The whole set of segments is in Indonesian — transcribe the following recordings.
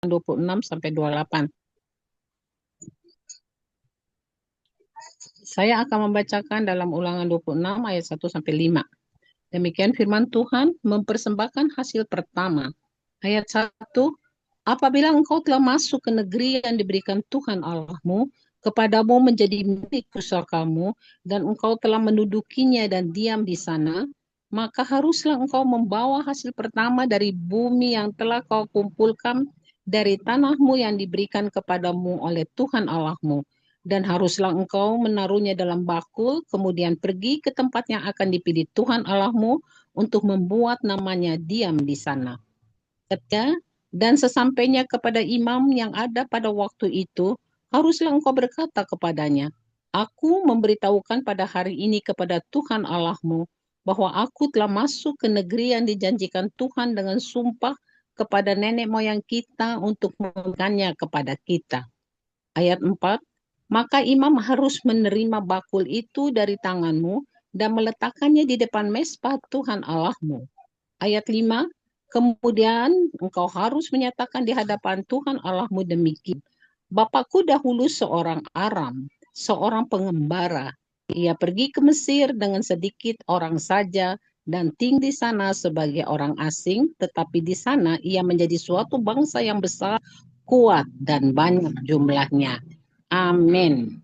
26 sampai 28. Saya akan membacakan dalam Ulangan 26 ayat 1 sampai 5. Demikian firman Tuhan, mempersembahkan hasil pertama. Ayat 1, apabila engkau telah masuk ke negeri yang diberikan Tuhan Allahmu, kepadamu menjadi milik pusakamu, dan engkau telah mendudukinya dan diam di sana, maka haruslah engkau membawa hasil pertama dari bumi yang telah kau kumpulkan dari tanahmu yang diberikan kepadamu oleh Tuhan Allahmu. Dan haruslah engkau menaruhnya dalam bakul, kemudian pergi ke tempat yang akan dipilih Tuhan Allahmu untuk membuat namanya diam di sana. Ketiga, dan sesampainya kepada imam yang ada pada waktu itu, haruslah engkau berkata kepadanya, aku memberitahukan pada hari ini kepada Tuhan Allahmu, bahwa aku telah masuk ke negeri yang dijanjikan Tuhan dengan sumpah kepada nenek moyang kita untuk memberikannya kepada kita. Ayat 4, maka imam harus menerima bakul itu dari tanganmu dan meletakkannya di depan mezbah Tuhan Allahmu. Ayat 5, kemudian engkau harus menyatakan di hadapan Tuhan Allahmu demikian. Bapakku dahulu seorang Aram, seorang pengembara. Ia pergi ke Mesir dengan sedikit orang saja dan tinggal di sana sebagai orang asing, tetapi di sana ia menjadi suatu bangsa yang besar, kuat, dan banyak jumlahnya. Amin.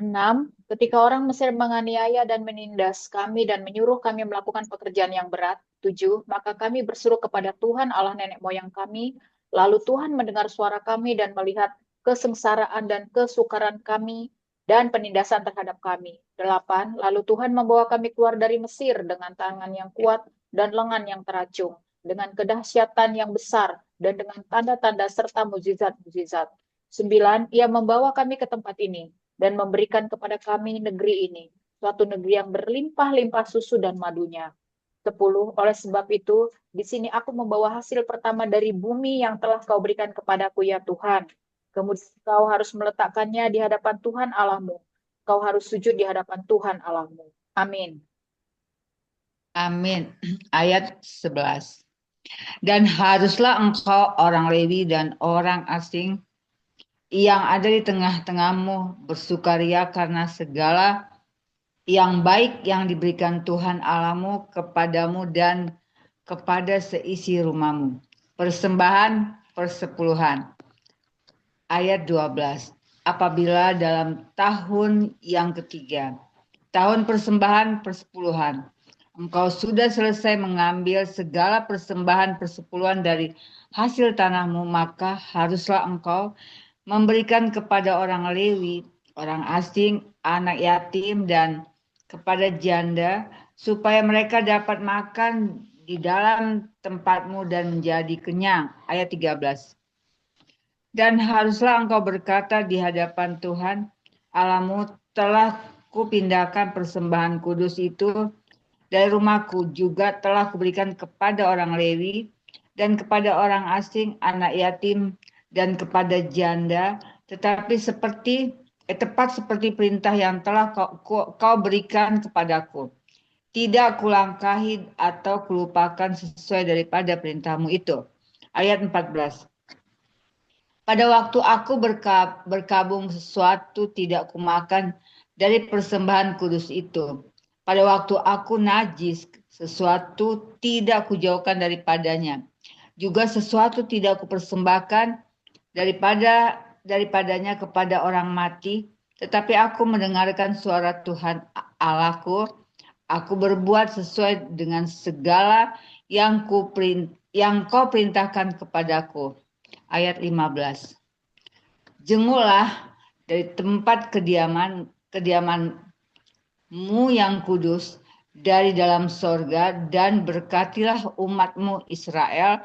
6. Ketika orang Mesir menganiaya dan menindas kami dan menyuruh kami melakukan pekerjaan yang berat. 7. Maka kami berseru kepada Tuhan Allah nenek moyang kami. Lalu Tuhan mendengar suara kami dan melihat kesengsaraan dan kesukaran kami dan penindasan terhadap kami. 8. Lalu Tuhan membawa kami keluar dari Mesir dengan tangan yang kuat dan lengan yang teracung, dengan kedahsyatan yang besar dan dengan tanda-tanda serta mujizat-mujizat. 9. Ia membawa kami ke tempat ini dan memberikan kepada kami negeri ini, suatu negeri yang berlimpah-limpah susu dan madunya. 10. Oleh sebab itu, di sini aku membawa hasil pertama dari bumi yang telah kau berikan kepadaku ya Tuhan. Kemudian kau harus meletakkannya di hadapan Tuhan Allahmu. Kau harus sujud di hadapan Tuhan Allahmu. Amin. Amin. Ayat 11. Dan haruslah engkau orang Lewi dan orang asing yang ada di tengah-tengahmu bersukaria karena segala yang baik yang diberikan Tuhan Allahmu kepadamu dan kepada seisi rumahmu. Persembahan persepuluhan. Ayat 12. Apabila dalam tahun yang ketiga, tahun persembahan persepuluhan, engkau sudah selesai mengambil segala persembahan persepuluhan dari hasil tanahmu, maka haruslah engkau memberikan kepada orang Lewi, orang asing, anak yatim, dan kepada janda, supaya mereka dapat makan di dalam tempatmu dan menjadi kenyang. Ayat 13. Dan haruslah engkau berkata di hadapan Tuhan Allahmu, telah kupindahkan persembahan kudus itu dari rumahku, juga telah kuberikan kepada orang Lewi dan kepada orang asing, anak yatim, dan kepada janda, tetapi tepat seperti perintah yang telah kau berikan kepadaku. Tidak kulangkahi atau kulupakan sesuai daripada perintahmu itu. Ayat 14. Pada waktu aku berkabung sesuatu tidak kumakan dari persembahan kudus itu. Pada waktu aku najis sesuatu tidak kujauhkan daripadanya. Juga sesuatu tidak kupersembahkan daripadanya kepada orang mati. Tetapi aku mendengarkan suara Tuhan Allahku. Aku berbuat sesuai dengan segala yang kau perintahkan kepadaku. Ayat 15. Jenguklah dari tempat kediamanmu yang kudus dari dalam sorga dan berkatilah umatmu Israel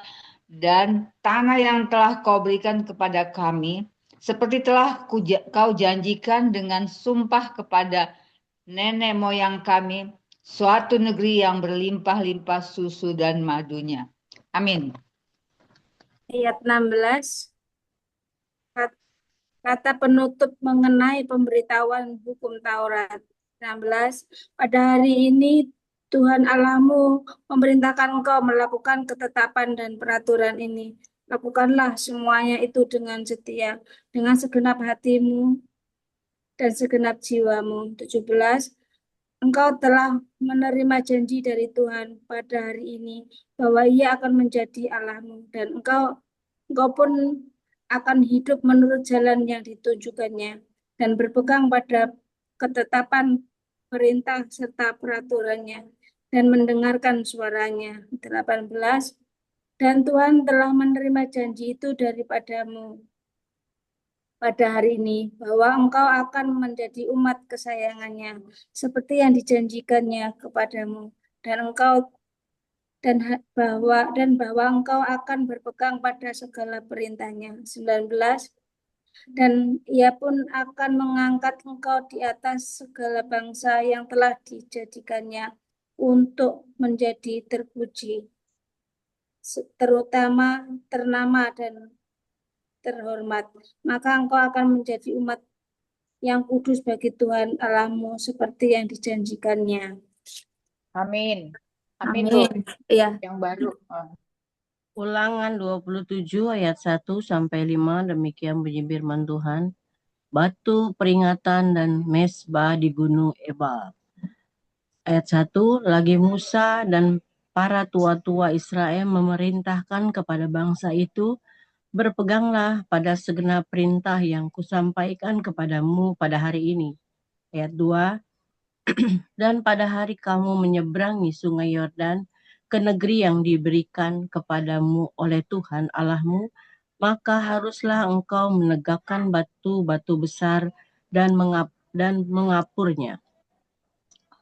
dan tanah yang telah kau berikan kepada kami, seperti telah kau janjikan dengan sumpah kepada nenek moyang kami, suatu negeri yang berlimpah-limpah susu dan madunya. Amin. Ayat 16. Kata penutup mengenai pemberitahuan hukum Taurat. 16. Pada hari ini Tuhan Allahmu memerintahkan engkau melakukan ketetapan dan peraturan ini. Lakukanlah semuanya itu dengan setia, dengan segenap hatimu dan segenap jiwamu. 17. Engkau telah menerima janji dari Tuhan pada hari ini bahwa Ia akan menjadi Allahmu dan engkau pun akan hidup menurut jalan yang ditunjukkannya dan berpegang pada ketetapan perintah serta peraturannya dan mendengarkan suaranya. 18. Dan Tuhan telah menerima janji itu daripadamu pada hari ini, bahwa engkau akan menjadi umat kesayangannya, seperti yang dijanjikannya kepadamu, bahwa engkau akan berpegang pada segala perintahnya. 19. Dan ia pun akan mengangkat engkau di atas segala bangsa yang telah dijadikannya untuk menjadi terpuji, terutama, ternama, dan terhormat. Maka engkau akan menjadi umat yang kudus bagi Tuhan Allahmu seperti yang dijanjikannya. Amin. Amin, Bu. Amin. Ya. Yang baru. Ulangan 27 ayat 1 sampai 5, demikian bunyi firman Tuhan. Batu peringatan dan mesbah di Gunung Ebal. Ayat 1, lagi Musa dan para tua-tua Israel memerintahkan kepada bangsa itu, berpeganglah pada segenap perintah yang kusampaikan kepadamu pada hari ini. Ayat 2, dan pada hari kamu menyeberangi sungai Yordan ke negeri yang diberikan kepadamu oleh Tuhan Allahmu, maka haruslah engkau menegakkan batu-batu besar dan mengapurnya.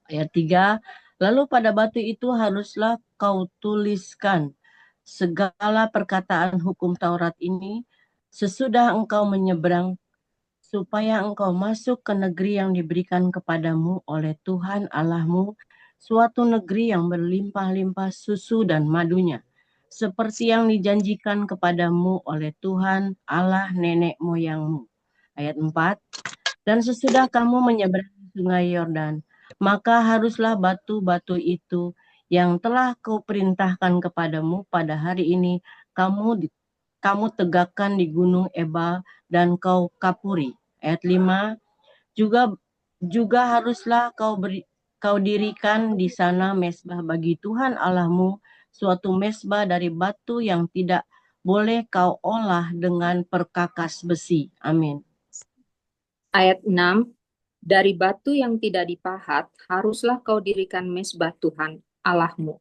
Ayat 3, lalu pada batu itu haruslah kau tuliskan segala perkataan hukum Taurat ini sesudah engkau menyeberang, supaya engkau masuk ke negeri yang diberikan kepadamu oleh Tuhan Allahmu, suatu negeri yang berlimpah-limpah susu dan madunya, seperti yang dijanjikan kepadamu oleh Tuhan Allah nenek moyangmu. Ayat 4, dan sesudah kamu menyeberangi sungai Yordan, maka haruslah batu-batu itu yang telah kau perintahkan kepadamu pada hari ini kamu tegakkan di Gunung Ebal dan kau kapuri. Ayat 5, juga haruslah kau dirikan di sana mesbah bagi Tuhan Allahmu, suatu mesbah dari batu yang tidak boleh kau olah dengan perkakas besi. Amin. Ayat 6, dari batu yang tidak dipahat, haruslah kau dirikan mesbah Tuhan Allahmu.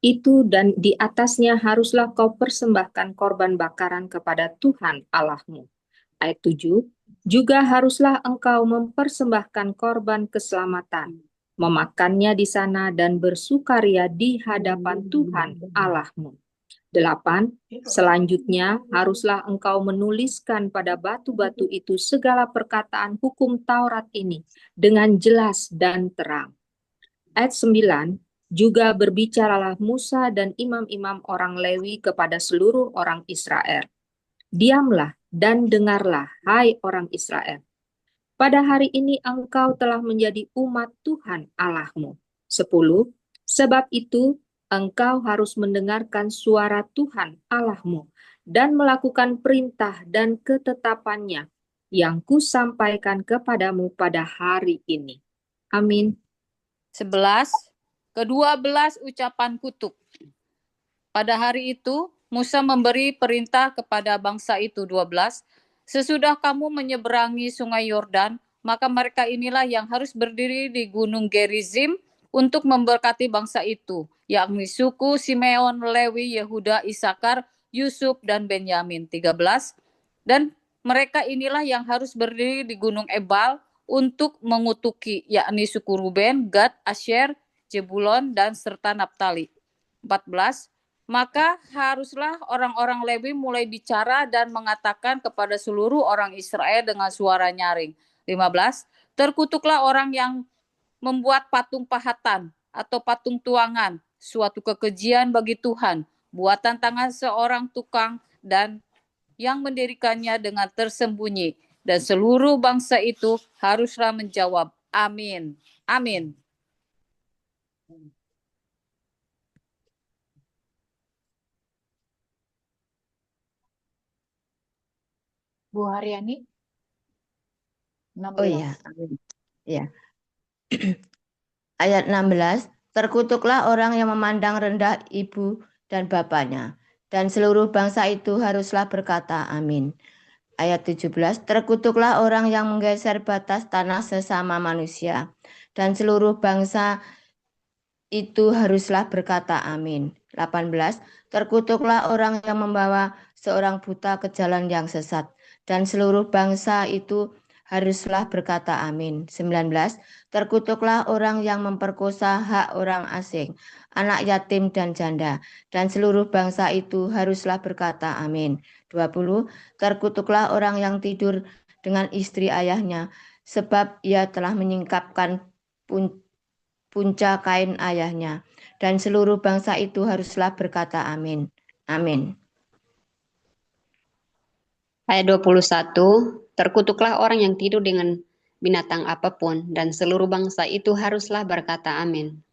Itu dan di atasnya haruslah kau persembahkan korban bakaran kepada Tuhan Allahmu. Ayat 7, juga haruslah engkau mempersembahkan korban keselamatan, memakannya di sana dan bersukaria di hadapan Tuhan Allahmu. 8. Selanjutnya, haruslah engkau menuliskan pada batu-batu itu segala perkataan hukum Taurat ini dengan jelas dan terang. Ayat 9, juga berbicaralah Musa dan imam-imam orang Lewi kepada seluruh orang Israel. Diamlah dan dengarlah, hai orang Israel. Pada hari ini engkau telah menjadi umat Tuhan Allahmu. 10. Sebab itu, engkau harus mendengarkan suara Tuhan Allahmu dan melakukan perintah dan ketetapannya yang kusampaikan kepadamu pada hari ini. Amin. 11. Ke-12 ucapan kutuk. Pada hari itu, Musa memberi perintah kepada bangsa itu 12. Sesudah kamu menyeberangi sungai Yordan, maka mereka inilah yang harus berdiri di Gunung Gerizim untuk memberkati bangsa itu, yakni suku Simeon, Lewi, Yehuda, Isakar, Yusuf, dan Benyamin. 13. Dan mereka inilah yang harus berdiri di Gunung Ebal untuk mengutuki, yakni suku Ruben, Gad, Asher, Jebulon, dan serta Naptali. 14. Maka haruslah orang-orang Lewi mulai bicara dan mengatakan kepada seluruh orang Israel dengan suara nyaring. 15. Terkutuklah orang yang membuat patung pahatan atau patung tuangan, suatu kekejian bagi Tuhan, buatan tangan seorang tukang dan yang mendirikannya dengan tersembunyi. Dan seluruh bangsa itu haruslah menjawab, amin. Amin. Ibu Haryani, Oh 16. iya, amin. Ya. Ayat 16, terkutuklah orang yang memandang rendah ibu dan bapaknya, dan seluruh bangsa itu haruslah berkata amin. Ayat 17, terkutuklah orang yang menggeser batas tanah sesama manusia, dan seluruh bangsa itu haruslah berkata amin. 18, terkutuklah orang yang membawa seorang buta ke jalan yang sesat, dan seluruh bangsa itu haruslah berkata amin. 19, terkutuklah orang yang memperkosa hak orang asing, anak yatim dan janda, dan seluruh bangsa itu haruslah berkata amin. 20, terkutuklah orang yang tidur dengan istri ayahnya, sebab ia telah menyingkapkan punca kain ayahnya, dan seluruh bangsa itu haruslah berkata amin. Amin. Ayat 21, terkutuklah orang yang tidur dengan binatang apapun, dan seluruh bangsa itu haruslah berkata amin.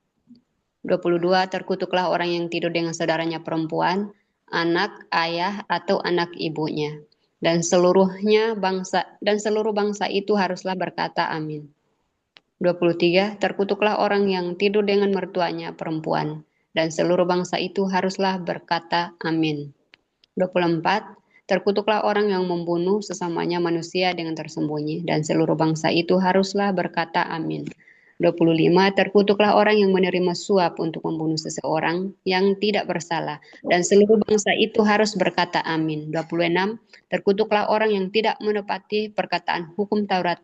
22, terkutuklah orang yang tidur dengan saudaranya perempuan, anak, ayah, atau anak ibunya, dan seluruh bangsa itu haruslah berkata amin. 23, terkutuklah orang yang tidur dengan mertuanya perempuan, dan seluruh bangsa itu haruslah berkata amin. 24, terkutuklah orang yang membunuh sesamanya manusia dengan tersembunyi, dan seluruh bangsa itu haruslah berkata amin. 25, terkutuklah orang yang menerima suap untuk membunuh seseorang yang tidak bersalah, dan seluruh bangsa itu harus berkata amin. 26, terkutuklah orang yang tidak menepati perkataan hukum Taurat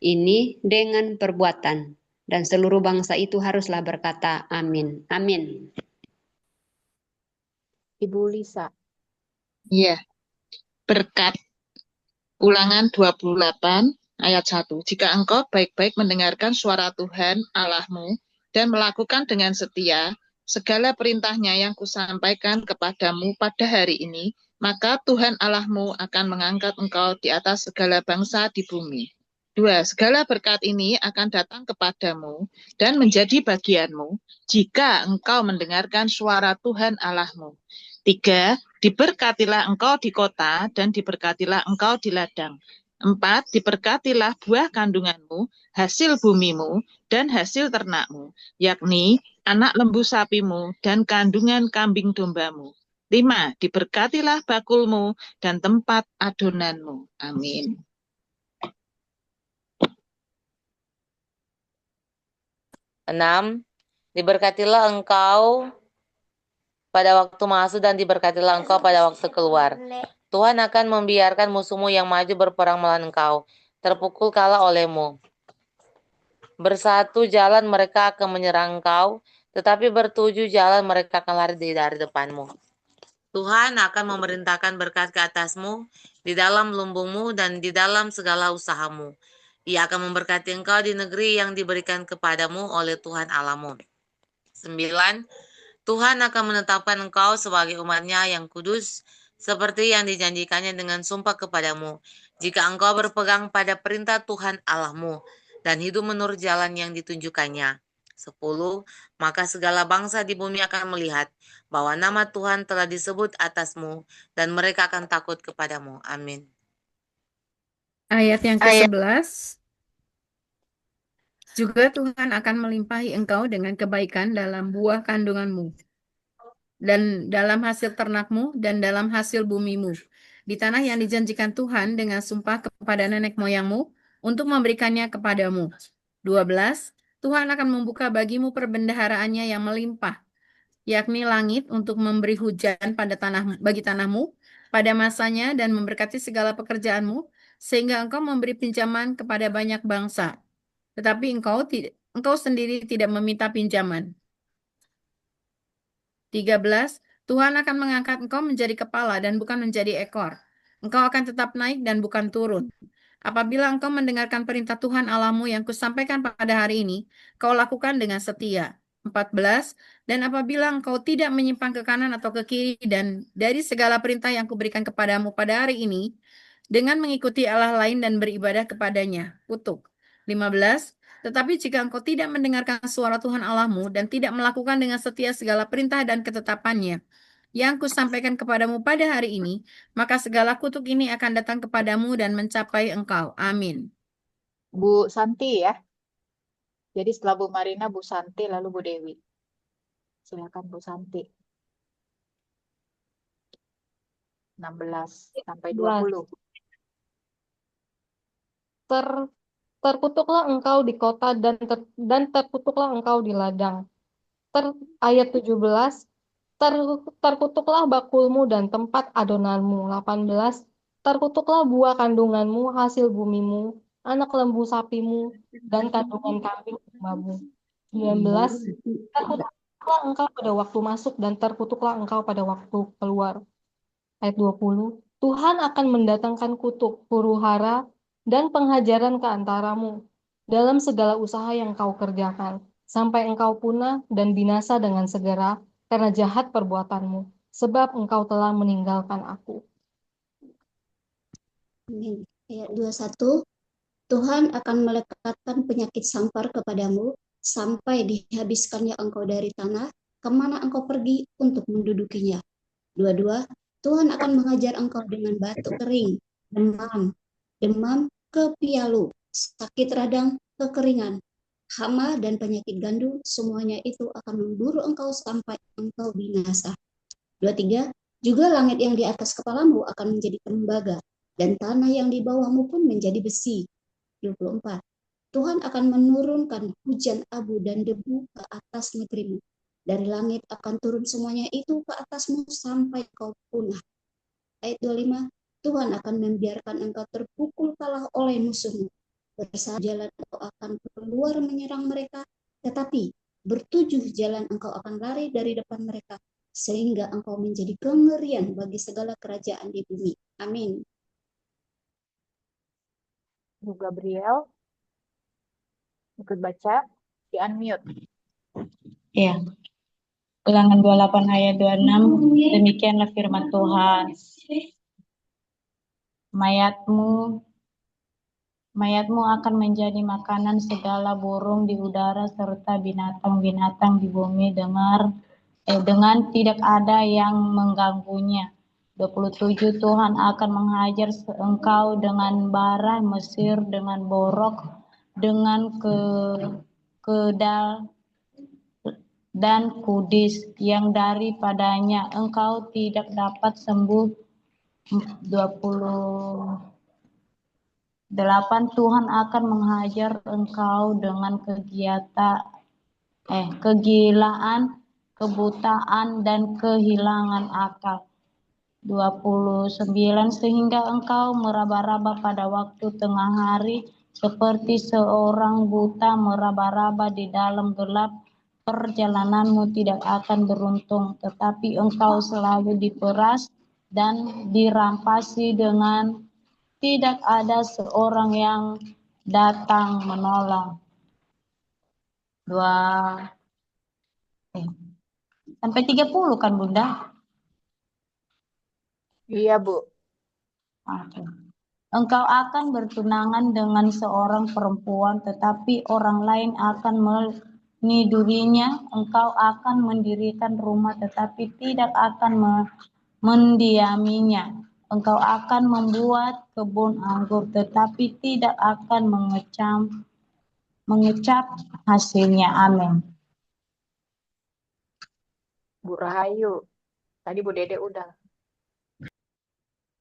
ini dengan perbuatan, dan seluruh bangsa itu haruslah berkata amin. Amin. Ibu Lisa. Iya, berkat Ulangan 28 ayat 1. Jika engkau baik-baik mendengarkan suara Tuhan Allahmu dan melakukan dengan setia segala perintahnya yang kusampaikan kepadamu pada hari ini, maka Tuhan Allahmu akan mengangkat engkau di atas segala bangsa di bumi. 2. Segala berkat ini akan datang kepadamu dan menjadi bagianmu jika engkau mendengarkan suara Tuhan Allahmu. 3. Diberkatilah engkau di kota dan diberkatilah engkau di ladang. 4. Diberkatilah buah kandunganmu, hasil bumimu, dan hasil ternakmu, yakni anak lembu sapimu dan kandungan kambing dombamu. 5. Diberkatilah bakulmu dan tempat adonanmu. Amin. Enam, diberkatilah engkau pada waktu masuk dan diberkatilah engkau pada waktu keluar. Tuhan akan membiarkan musuhmu yang maju berperang melawan engkau, terpukul kalah olehmu. Bersatu jalan mereka akan menyerang engkau, tetapi bertujuh jalan mereka akan lari dari depanmu. Tuhan akan memerintahkan berkat ke atasmu, di dalam lumbungmu dan di dalam segala usahamu. Ia akan memberkati engkau di negeri yang diberikan kepadamu oleh Tuhan Allahmu. 9. Tuhan akan menetapkan engkau sebagai umat-Nya yang kudus, seperti yang dijanjikannya dengan sumpah kepadamu, jika engkau berpegang pada perintah Tuhan Allahmu, dan hidup menurut jalan yang ditunjukkannya. 10. Maka segala bangsa di bumi akan melihat bahwa nama Tuhan telah disebut atasmu, dan mereka akan takut kepadamu. Amin. Ayat yang ke-11. Juga Tuhan akan melimpahi engkau dengan kebaikan dalam buah kandunganmu, dan dalam hasil ternakmu, dan dalam hasil bumimu, di tanah yang dijanjikan Tuhan dengan sumpah kepada nenek moyangmu, untuk memberikannya kepadamu. 12. Tuhan akan membuka bagimu perbendaharaannya yang melimpah, yakni langit, untuk memberi hujan pada bagi tanahmu pada masanya, dan memberkati segala pekerjaanmu, sehingga engkau memberi pinjaman kepada banyak bangsa. Tetapi engkau sendiri tidak meminta pinjaman. 13. Tuhan akan mengangkat engkau menjadi kepala dan bukan menjadi ekor. Engkau akan tetap naik dan bukan turun. Apabila engkau mendengarkan perintah Tuhan Allahmu yang kusampaikan pada hari ini, kau lakukan dengan setia. 14. Dan apabila engkau tidak menyimpang ke kanan atau ke kiri dan dari segala perintah yang kuberikan kepadamu pada hari ini, dengan mengikuti Allah lain dan beribadah kepadanya. Kutuk. 15. Tetapi jika engkau tidak mendengarkan suara Tuhan Allahmu dan tidak melakukan dengan setia segala perintah dan ketetapannya, yang kusampaikan kepadamu pada hari ini, maka segala kutuk ini akan datang kepadamu dan mencapai engkau. Amin. Bu Santi ya. Jadi setelah Bu Marina, Bu Santi, lalu Bu Dewi. Silakan Bu Santi. 16 sampai 20. Terkutuklah engkau di kota dan terkutuklah engkau di ladang. Ayat 17, terkutuklah bakulmu dan tempat adonanmu. 18, terkutuklah buah kandunganmu, hasil bumimu, anak lembu sapimu, dan kandungan kambing dombamu. 19, terkutuklah engkau pada waktu masuk dan terkutuklah engkau pada waktu keluar. Ayat 20, Tuhan akan mendatangkan kutuk, huru-hara, dan penghajaran ke antaramu dalam segala usaha yang kau kerjakan, sampai engkau punah dan binasa dengan segera karena jahat perbuatanmu, sebab engkau telah meninggalkan aku. Amin. Ayat 21, Tuhan akan melekatkan penyakit sampar kepadamu, sampai dihabiskannya engkau dari tanah, kemana engkau pergi untuk mendudukinya. 22, Tuhan akan mengajar engkau dengan batuk kering, demam, kepialu, sakit radang, kekeringan, hama dan penyakit gandul, semuanya itu akan memburu engkau sampai engkau binasa. 23, juga langit yang di atas kepalamu akan menjadi tembaga, dan tanah yang di bawahmu pun menjadi besi. 24, Tuhan akan menurunkan hujan abu dan debu ke atas negerimu. Dari langit akan turun semuanya itu ke atasmu sampai kau punah. Ayat 25, Tuhan akan membiarkan engkau terpukul kalah oleh musuhmu. Bersama jalan engkau akan keluar menyerang mereka, tetapi bertujuh jalan engkau akan lari dari depan mereka, sehingga engkau menjadi kengerian bagi segala kerajaan di bumi. Amin. Bu Gabriel, ikut baca, di unmute. Ya. Ulangan 28 ayat 26, demikianlah firman Tuhan. Mayatmu akan menjadi makanan segala burung di udara serta binatang-binatang di bumi dengan tidak ada yang mengganggunya. 27, Tuhan akan menghajar engkau dengan bara Mesir, dengan borok, dengan kedal, dan kudis yang daripadanya engkau tidak dapat sembuh. 28, Tuhan akan menghajar engkau dengan kegilaan, kebutaan, dan kehilangan akal. 29, sehingga engkau meraba-raba pada waktu tengah hari, seperti seorang buta meraba-raba di dalam gelap. Perjalananmu tidak akan beruntung, tetapi engkau selalu diperas dan dirampasi dengan tidak ada seorang yang datang menolong. Sampai 30 kan Bunda? Iya Bu. Okay. Engkau akan bertunangan dengan seorang perempuan, tetapi orang lain akan menidurinya. Engkau akan mendirikan rumah, tetapi tidak akan mendiaminya. Engkau akan membuat kebun anggur, tetapi tidak akan mengecap hasilnya. Amin. Bu Rahayu, tadi Bu Dede udah.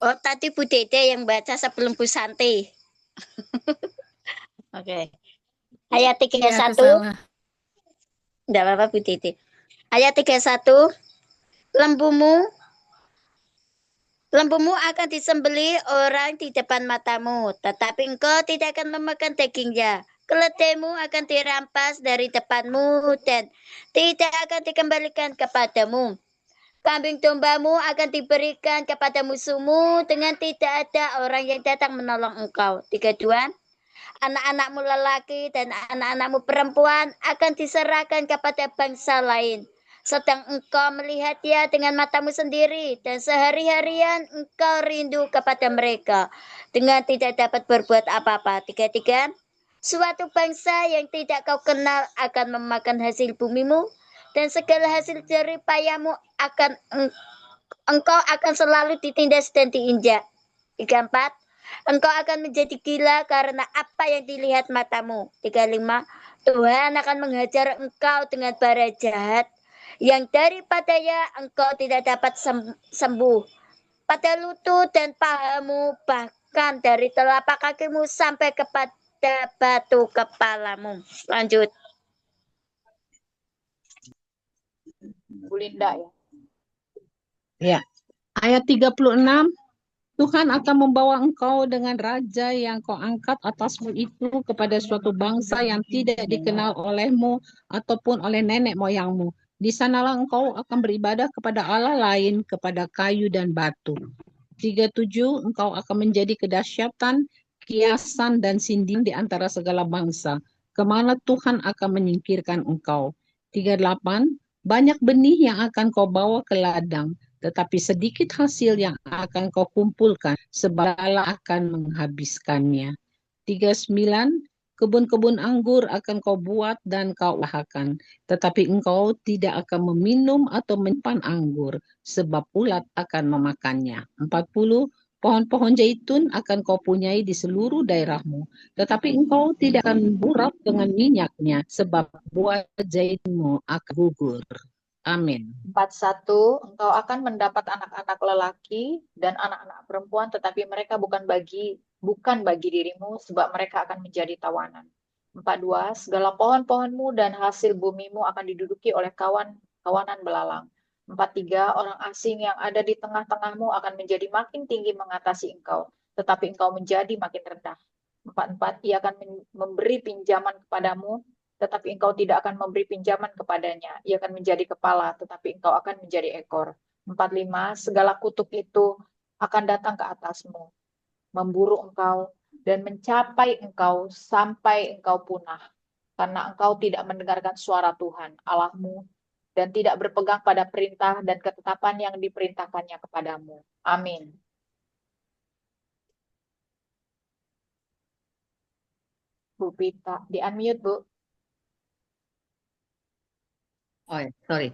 Oh, tadi Bu Dede yang baca sebelum Bu Santi. Oke. Ayat 31. Enggak apa-apa Bu Dede. Ayat 31. Lembumu akan disembelih orang di depan matamu, tetapi engkau tidak akan memakan dagingnya. Keledaimu akan dirampas dari depanmu dan tidak akan dikembalikan kepadamu. Kambing dombamu akan diberikan kepada musuhmu dengan tidak ada orang yang datang menolong engkau. 32. Anak-anakmu lelaki dan anak-anakmu perempuan akan diserahkan kepada bangsa lain. Sedang engkau melihat dia dengan matamu sendiri dan sehari-harian engkau rindu kepada mereka dengan tidak dapat berbuat apa-apa. 33. Suatu bangsa yang tidak kau kenal akan memakan hasil bumimu dan segala hasil jeripayamu akan engkau akan selalu ditindas dan diinjak. 34. Engkau akan menjadi gila karena apa yang dilihat matamu. 35. Tuhan akan menghajar engkau dengan bara jahat yang daripadanya engkau tidak dapat sembuh. Pada lutut dan pahamu, bahkan dari telapak kakimu sampai kepada batu kepalamu. Lanjut. Bu Linda ya. Ya. Ayat 36, Tuhan akan membawa engkau dengan raja yang kau angkat atasmu itu kepada suatu bangsa yang tidak dikenal olehmu ataupun oleh nenek moyangmu. Di sanalah engkau akan beribadah kepada Allah lain, kepada kayu dan batu. 37, engkau akan menjadi kedahsyatan, kiasan, dan sinding di antara segala bangsa, kemana Tuhan akan menyingkirkan engkau. 38, banyak benih yang akan kau bawa ke ladang, tetapi sedikit hasil yang akan kau kumpulkan, sebab Allah akan menghabiskannya. 39, kebun-kebun anggur akan kau buat dan kau usahakan, tetapi engkau tidak akan meminum atau menyimpan anggur, sebab ulat akan memakannya. 40, pohon-pohon zaitun akan kau punyai di seluruh daerahmu, tetapi engkau tidak akan buruk dengan minyaknya, sebab buah zaitunmu akan gugur. Amin. 41, engkau akan mendapat anak-anak lelaki dan anak-anak perempuan, tetapi mereka bukan bagi dirimu, sebab mereka akan menjadi tawanan. 42, segala pohon-pohonmu dan hasil bumimu akan diduduki oleh kawanan belalang. 43, orang asing yang ada di tengah-tengahmu akan menjadi makin tinggi mengatasi engkau, tetapi engkau menjadi makin rendah. 44, ia akan memberi pinjaman kepadamu, tetapi engkau tidak akan memberi pinjaman kepadanya. Ia akan menjadi kepala, tetapi engkau akan menjadi ekor. 45, segala kutuk itu akan datang ke atasmu, memburu engkau, dan mencapai engkau sampai engkau punah, karena engkau tidak mendengarkan suara Tuhan Allahmu, dan tidak berpegang pada perintah dan ketetapan yang diperintahkannya kepadamu. Amin. Bu Pita, di-unmute, Bu. Oh ya, sorry.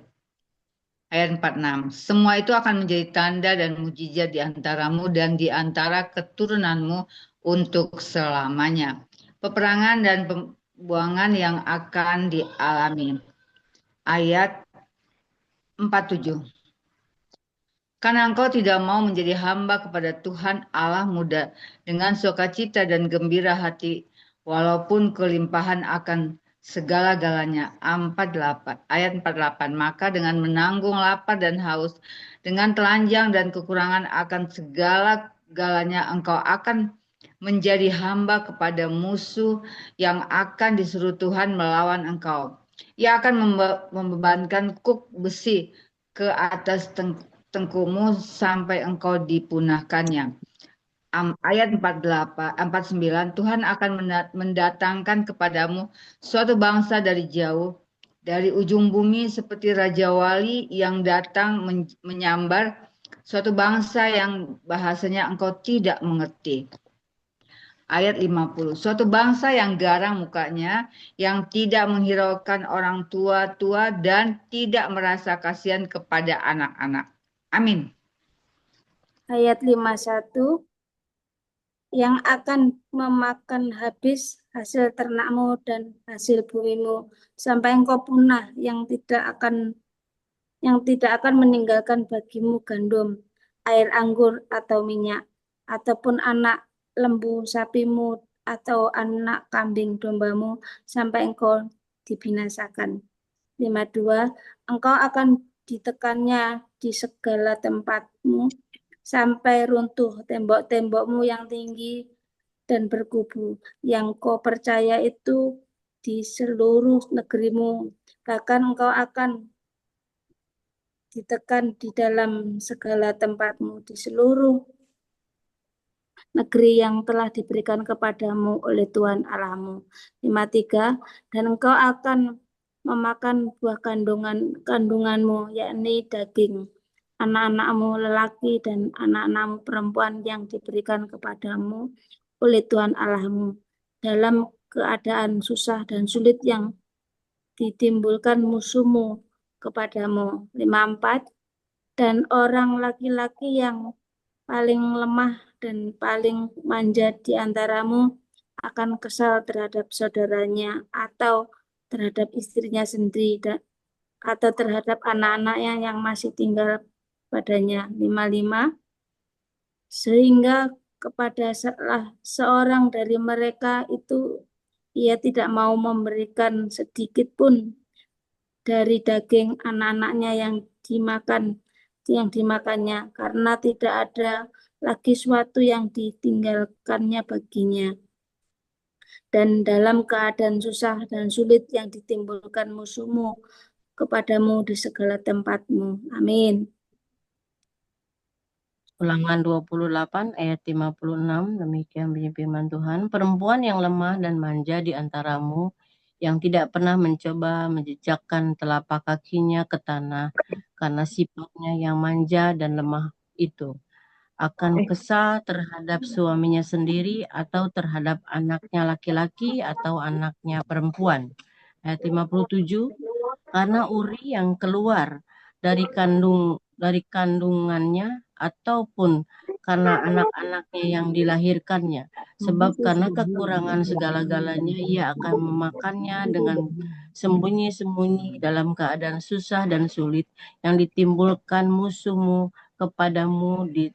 Ayat 46. Semua itu akan menjadi tanda dan mukjizat di antaramu dan di antara keturunanmu untuk selamanya. Peperangan dan pembuangan yang akan dialami. Ayat 47. Karena engkau tidak mau menjadi hamba kepada Tuhan Allahmu dengan sukacita dan gembira hati, walaupun kelimpahan akan segala-galanya. 48. Ayat 48. Maka dengan menanggung lapar dan haus, dengan telanjang dan kekurangan akan segala-galanya engkau akan menjadi hamba kepada musuh yang akan disuruh Tuhan melawan engkau. Ia akan membebankan kuk besi ke atas tengkumu sampai engkau dipunahkannya. Ayat 49, Tuhan akan mendatangkan kepadamu suatu bangsa dari jauh, dari ujung bumi seperti Raja Wali yang datang menyambar, suatu bangsa yang bahasanya engkau tidak mengerti. Ayat 50, suatu bangsa yang garang mukanya, yang tidak menghiraukan orang tua-tua dan tidak merasa kasihan kepada anak-anak. Amin. Ayat 51, yang akan memakan habis hasil ternakmu dan hasil bumimu sampai engkau punah, yang tidak akan meninggalkan bagimu gandum, air anggur atau minyak, ataupun anak lembu sapimu atau anak kambing dombamu sampai engkau dibinasakan. 52, engkau akan ditekannya di segala tempatmu sampai runtuh tembok-tembokmu yang tinggi dan berkubu, yang kau percaya itu di seluruh negerimu. Bahkan engkau akan ditekan di dalam segala tempatmu di seluruh negeri yang telah diberikan kepadamu oleh Tuhan Allahmu. 53, dan engkau akan memakan buah kandunganmu, yakni daging anak-anakmu lelaki dan anak-anakmu perempuan yang diberikan kepadamu oleh Tuhan Allahmu dalam keadaan susah dan sulit yang ditimbulkan musuhmu kepadamu. 54, Dan orang laki-laki yang paling lemah dan paling manja di antaramu akan kesal terhadap saudaranya atau terhadap istrinya sendiri atau terhadap anak-anaknya yang masih tinggal padanya. 55. Sehingga kepada salah seorang dari mereka itu ia tidak mau memberikan sedikit pun dari daging anak-anaknya yang dimakannya, karena tidak ada lagi suatu yang ditinggalkannya baginya. Dan dalam keadaan susah dan sulit yang ditimbulkan musuhmu kepadamu di segala tempatmu. Amin. Ulangan 28 ayat 56, demikian bunyi firman Tuhan. Perempuan yang lemah dan manja di antaramu, yang tidak pernah mencoba menjejakkan telapak kakinya ke tanah, karena sifatnya yang manja dan lemah itu, akan kesal terhadap suaminya sendiri atau terhadap anaknya laki-laki atau anaknya perempuan. Ayat 57, karena Uri yang keluar dari kandungannya ataupun karena anak-anaknya yang dilahirkannya, sebab karena kekurangan segala-galanya ia akan memakannya dengan sembunyi-sembunyi dalam keadaan susah dan sulit yang ditimbulkan musuhmu kepadamu di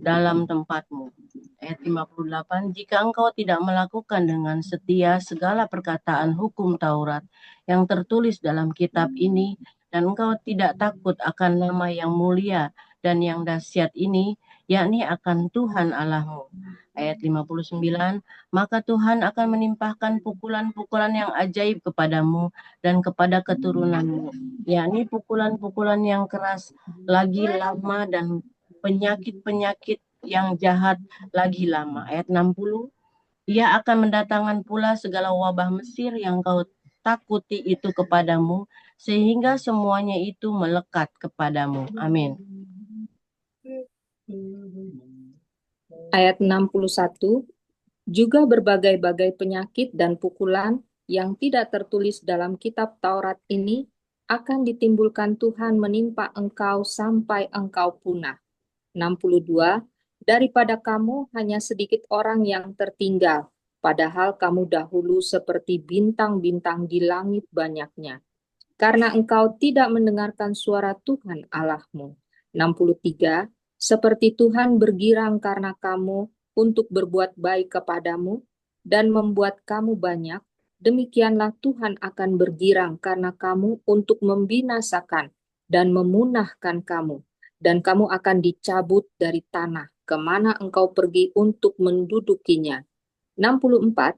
dalam tempatmu. Ayat 58, jika engkau tidak melakukan dengan setia segala perkataan hukum Taurat yang tertulis dalam kitab ini, dan engkau tidak takut akan nama yang mulia dan yang dahsyat ini, yakni akan Tuhan Allahmu. Ayat 59, maka Tuhan akan menimpahkan pukulan-pukulan yang ajaib kepadamu dan kepada keturunanmu, yakni pukulan-pukulan yang keras lagi lama dan penyakit-penyakit yang jahat lagi lama. Ayat 60, ia akan mendatangkan pula segala wabah Mesir yang kau takuti itu kepadamu, sehingga semuanya itu melekat kepadamu. Amin. Ayat 61, juga berbagai-bagai penyakit dan pukulan yang tidak tertulis dalam kitab Taurat ini akan ditimbulkan Tuhan menimpa engkau sampai engkau punah. 62, daripada kamu hanya sedikit orang yang tertinggal, padahal kamu dahulu seperti bintang-bintang di langit banyaknya. Karena engkau tidak mendengarkan suara Tuhan Allahmu. 63, seperti Tuhan bergirang karena kamu untuk berbuat baik kepadamu dan membuat kamu banyak, demikianlah Tuhan akan bergirang karena kamu untuk membinasakan dan memunahkan kamu, dan kamu akan dicabut dari tanah kemana engkau pergi untuk mendudukinya. 64,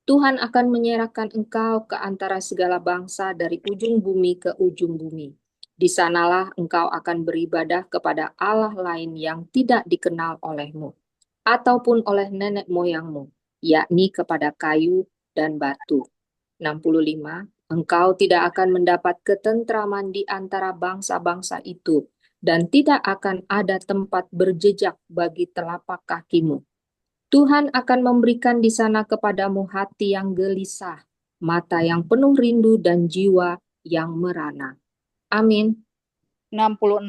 Tuhan akan menyerahkan engkau ke antara segala bangsa dari ujung bumi ke ujung bumi. Di sanalah engkau akan beribadah kepada Allah lain yang tidak dikenal olehmu, ataupun oleh nenek moyangmu, yakni kepada kayu dan batu. 65, engkau tidak akan mendapat ketentraman di antara bangsa-bangsa itu, dan tidak akan ada tempat berjejak bagi telapak kakimu. Tuhan akan memberikan di sana kepadamu hati yang gelisah, mata yang penuh rindu, dan jiwa yang merana. Amin. 66.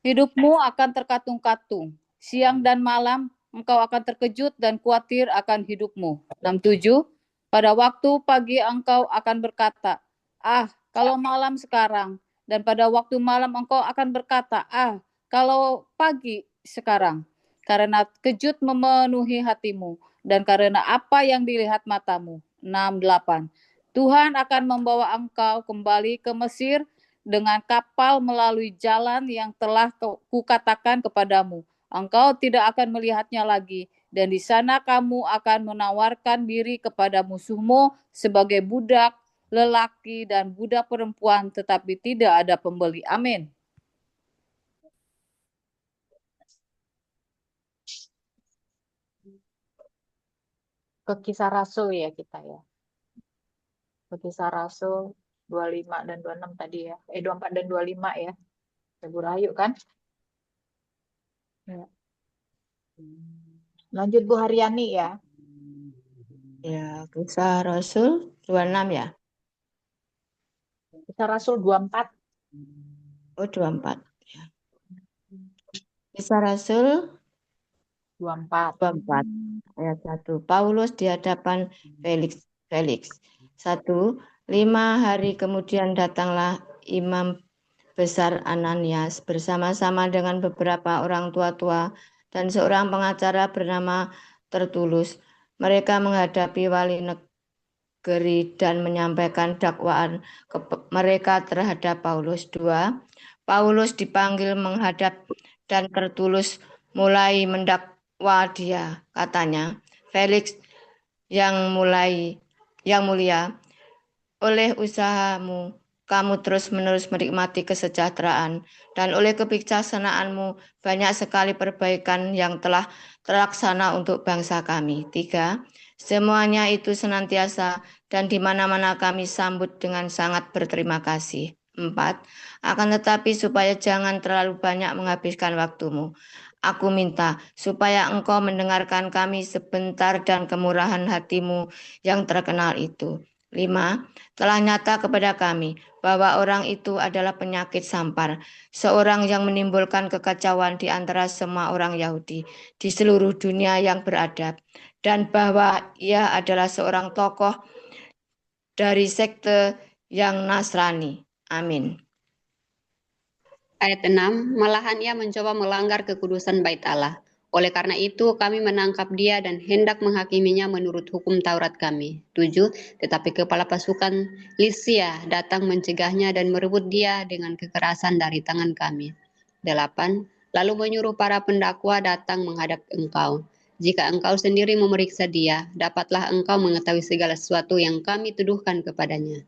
Hidupmu akan terkatung-katung. Siang dan malam engkau akan terkejut dan khawatir akan hidupmu. 67. Pada waktu pagi engkau akan berkata, ah, kalau malam sekarang. Dan pada waktu malam engkau akan berkata, ah, kalau pagi sekarang. Karena kejut memenuhi hatimu, dan karena apa yang dilihat matamu. 68. Tuhan akan membawa engkau kembali ke Mesir dengan kapal melalui jalan yang telah kukatakan kepadamu. Engkau tidak akan melihatnya lagi, dan di sana kamu akan menawarkan diri kepada musuhmu sebagai budak lelaki dan budak perempuan, tetapi tidak ada pembeli. Amin. Ke Kisah Rasul ya kita ya. Ke Kisah Rasul 25 dan 26 tadi ya. 24 dan 25 ya. Ibu Rahayu kan? Ya. Lanjut Bu Haryani ya. Ya, Kisah Rasul 26 ya. Kisah Rasul 24. Oh, 24. Kisah Rasul 24. 24 ayat 1. Paulus di hadapan Felix. 1. 5 hari kemudian datanglah imam besar Ananias bersama-sama dengan beberapa orang tua-tua dan seorang pengacara bernama Tertulus. Mereka menghadapi wali negeri dan menyampaikan dakwaan mereka terhadap Paulus. 2. Paulus dipanggil menghadap dan Tertulus mulai mendakwa dia. Katanya, Felix yang mulia, oleh usahamu kamu terus-menerus menikmati kesejahteraan dan oleh kebijaksanaanmu banyak sekali perbaikan yang telah terlaksana untuk bangsa kami. 3. Semuanya itu senantiasa dan di mana-mana kami sambut dengan sangat berterima kasih. 4. Akan tetapi supaya jangan terlalu banyak menghabiskan waktumu, aku minta supaya engkau mendengarkan kami sebentar dan kemurahan hatimu yang terkenal itu. 5. Telah nyata kepada kami bahwa orang itu adalah penyakit sampar, seorang yang menimbulkan kekacauan di antara semua orang Yahudi di seluruh dunia yang beradab, dan bahwa ia adalah seorang tokoh dari sekte yang Nasrani. Amin. Ayat 6, malahan ia mencoba melanggar kekudusan bait Allah. Oleh karena itu kami menangkap dia dan hendak menghakiminya menurut hukum Taurat kami. 7, tetapi kepala pasukan Lisia datang mencegahnya dan merebut dia dengan kekerasan dari tangan kami. 8, lalu menyuruh para pendakwa datang menghadap engkau. Jika engkau sendiri memeriksa dia, dapatlah engkau mengetahui segala sesuatu yang kami tuduhkan kepadanya.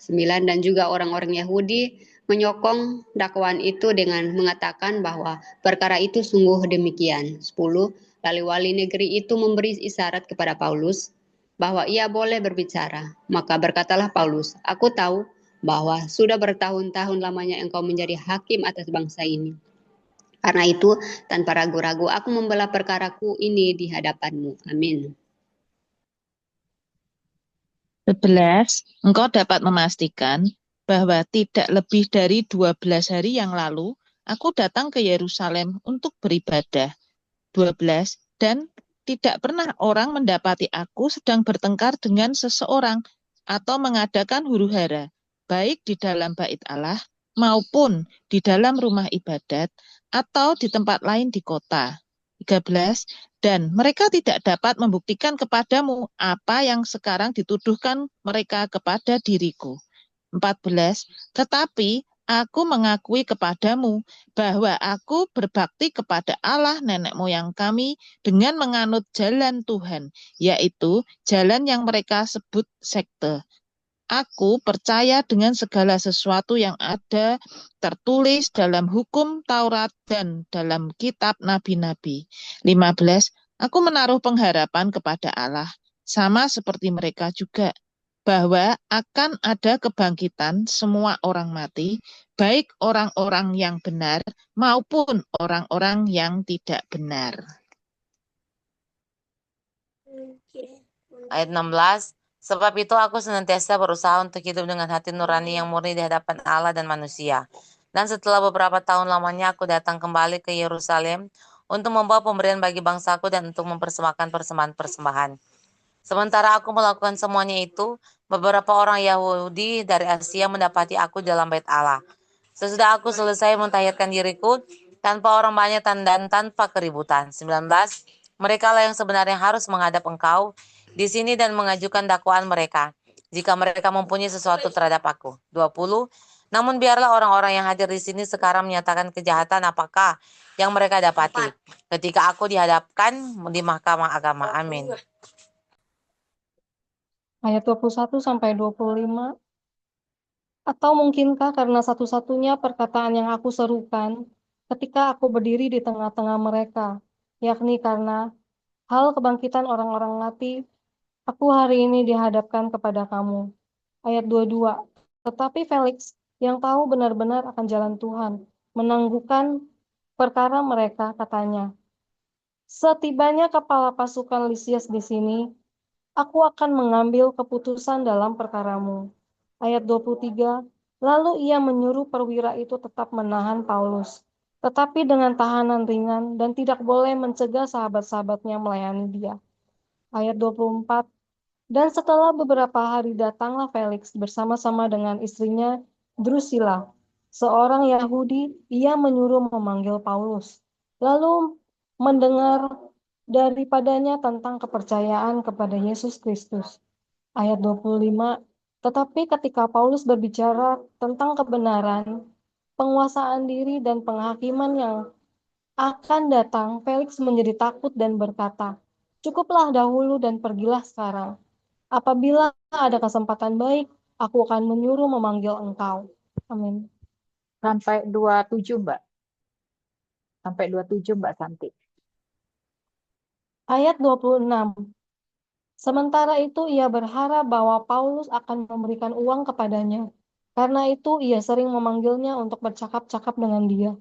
9, dan juga orang-orang Yahudi menyokong dakwaan itu dengan mengatakan bahwa perkara itu sungguh demikian. 10, lalu wali negeri itu memberi isyarat kepada Paulus bahwa ia boleh berbicara. Maka berkatalah Paulus, aku tahu bahwa sudah bertahun-tahun lamanya engkau menjadi hakim atas bangsa ini. Karena itu, tanpa ragu-ragu aku membela perkaraku ini di hadapanmu. Amin. 11, engkau dapat memastikan bahwa tidak lebih dari 12 hari yang lalu, aku datang ke Yerusalem untuk beribadah. 12, dan tidak pernah orang mendapati aku sedang bertengkar dengan seseorang atau mengadakan huru-hara, baik di dalam bait Allah maupun di dalam rumah ibadat atau di tempat lain di kota. 13, dan mereka tidak dapat membuktikan kepadamu apa yang sekarang dituduhkan mereka kepada diriku. 14, tetapi aku mengakui kepadamu bahwa aku berbakti kepada Allah nenek moyang kami dengan menganut jalan Tuhan, yaitu jalan yang mereka sebut sekte. Aku percaya dengan segala sesuatu yang ada tertulis dalam hukum Taurat dan dalam kitab nabi-nabi. 15, aku menaruh pengharapan kepada Allah, sama seperti mereka juga, bahwa akan ada kebangkitan semua orang mati, baik orang-orang yang benar maupun orang-orang yang tidak benar. Ayat 16, sebab itu aku senantiasa berusaha untuk hidup dengan hati nurani yang murni di hadapan Allah dan manusia. Dan setelah beberapa tahun lamanya aku datang kembali ke Yerusalem untuk membawa pemberian bagi bangsaku dan untuk mempersembahkan persembahan-persembahan. Sementara aku melakukan semuanya itu, beberapa orang Yahudi dari Asia mendapati aku dalam bait Allah. Sesudah aku selesai mentahirkan diriku, tanpa orang banyak dan tanpa keributan. 19, mereka lah yang sebenarnya harus menghadap engkau di sini dan mengajukan dakwaan mereka, jika mereka mempunyai sesuatu terhadap aku. 20, namun biarlah orang-orang yang hadir di sini sekarang menyatakan kejahatan apakah yang mereka dapati ketika aku dihadapkan di mahkamah agama. Amin. Ayat 21 sampai 25. Atau mungkinkah karena satu-satunya perkataan yang aku serukan ketika aku berdiri di tengah-tengah mereka, yakni karena hal kebangkitan orang-orang mati, aku hari ini dihadapkan kepada kamu. Ayat 22. Tetapi Felix yang tahu benar-benar akan jalan Tuhan menangguhkan perkara mereka, katanya, setibanya kepala pasukan Lisias di sini, aku akan mengambil keputusan dalam perkaramu. Ayat 23, lalu ia menyuruh perwira itu tetap menahan Paulus. tetapi dengan tahanan ringan dan tidak boleh mencegah sahabat-sahabatnya melayani dia. Ayat 24. Dan setelah beberapa hari datanglah Felix bersama-sama dengan istrinya Drusilla, seorang Yahudi. Ia menyuruh memanggil Paulus, lalu mendengar daripadanya tentang kepercayaan kepada Yesus Kristus. Ayat 25. Tetapi ketika Paulus berbicara tentang kebenaran, penguasaan diri dan penghakiman yang akan datang, Felix menjadi takut dan berkata, "Cukuplah dahulu dan pergilah sekarang. Apabila ada kesempatan baik, aku akan menyuruh memanggil engkau." Amin. Sampai 27, Mbak. Sampai 27, Mbak Santi. Ayat 26. Sementara itu ia berharap bahwa Paulus akan memberikan uang kepadanya. Karena itu ia sering memanggilnya untuk bercakap-cakap dengan dia.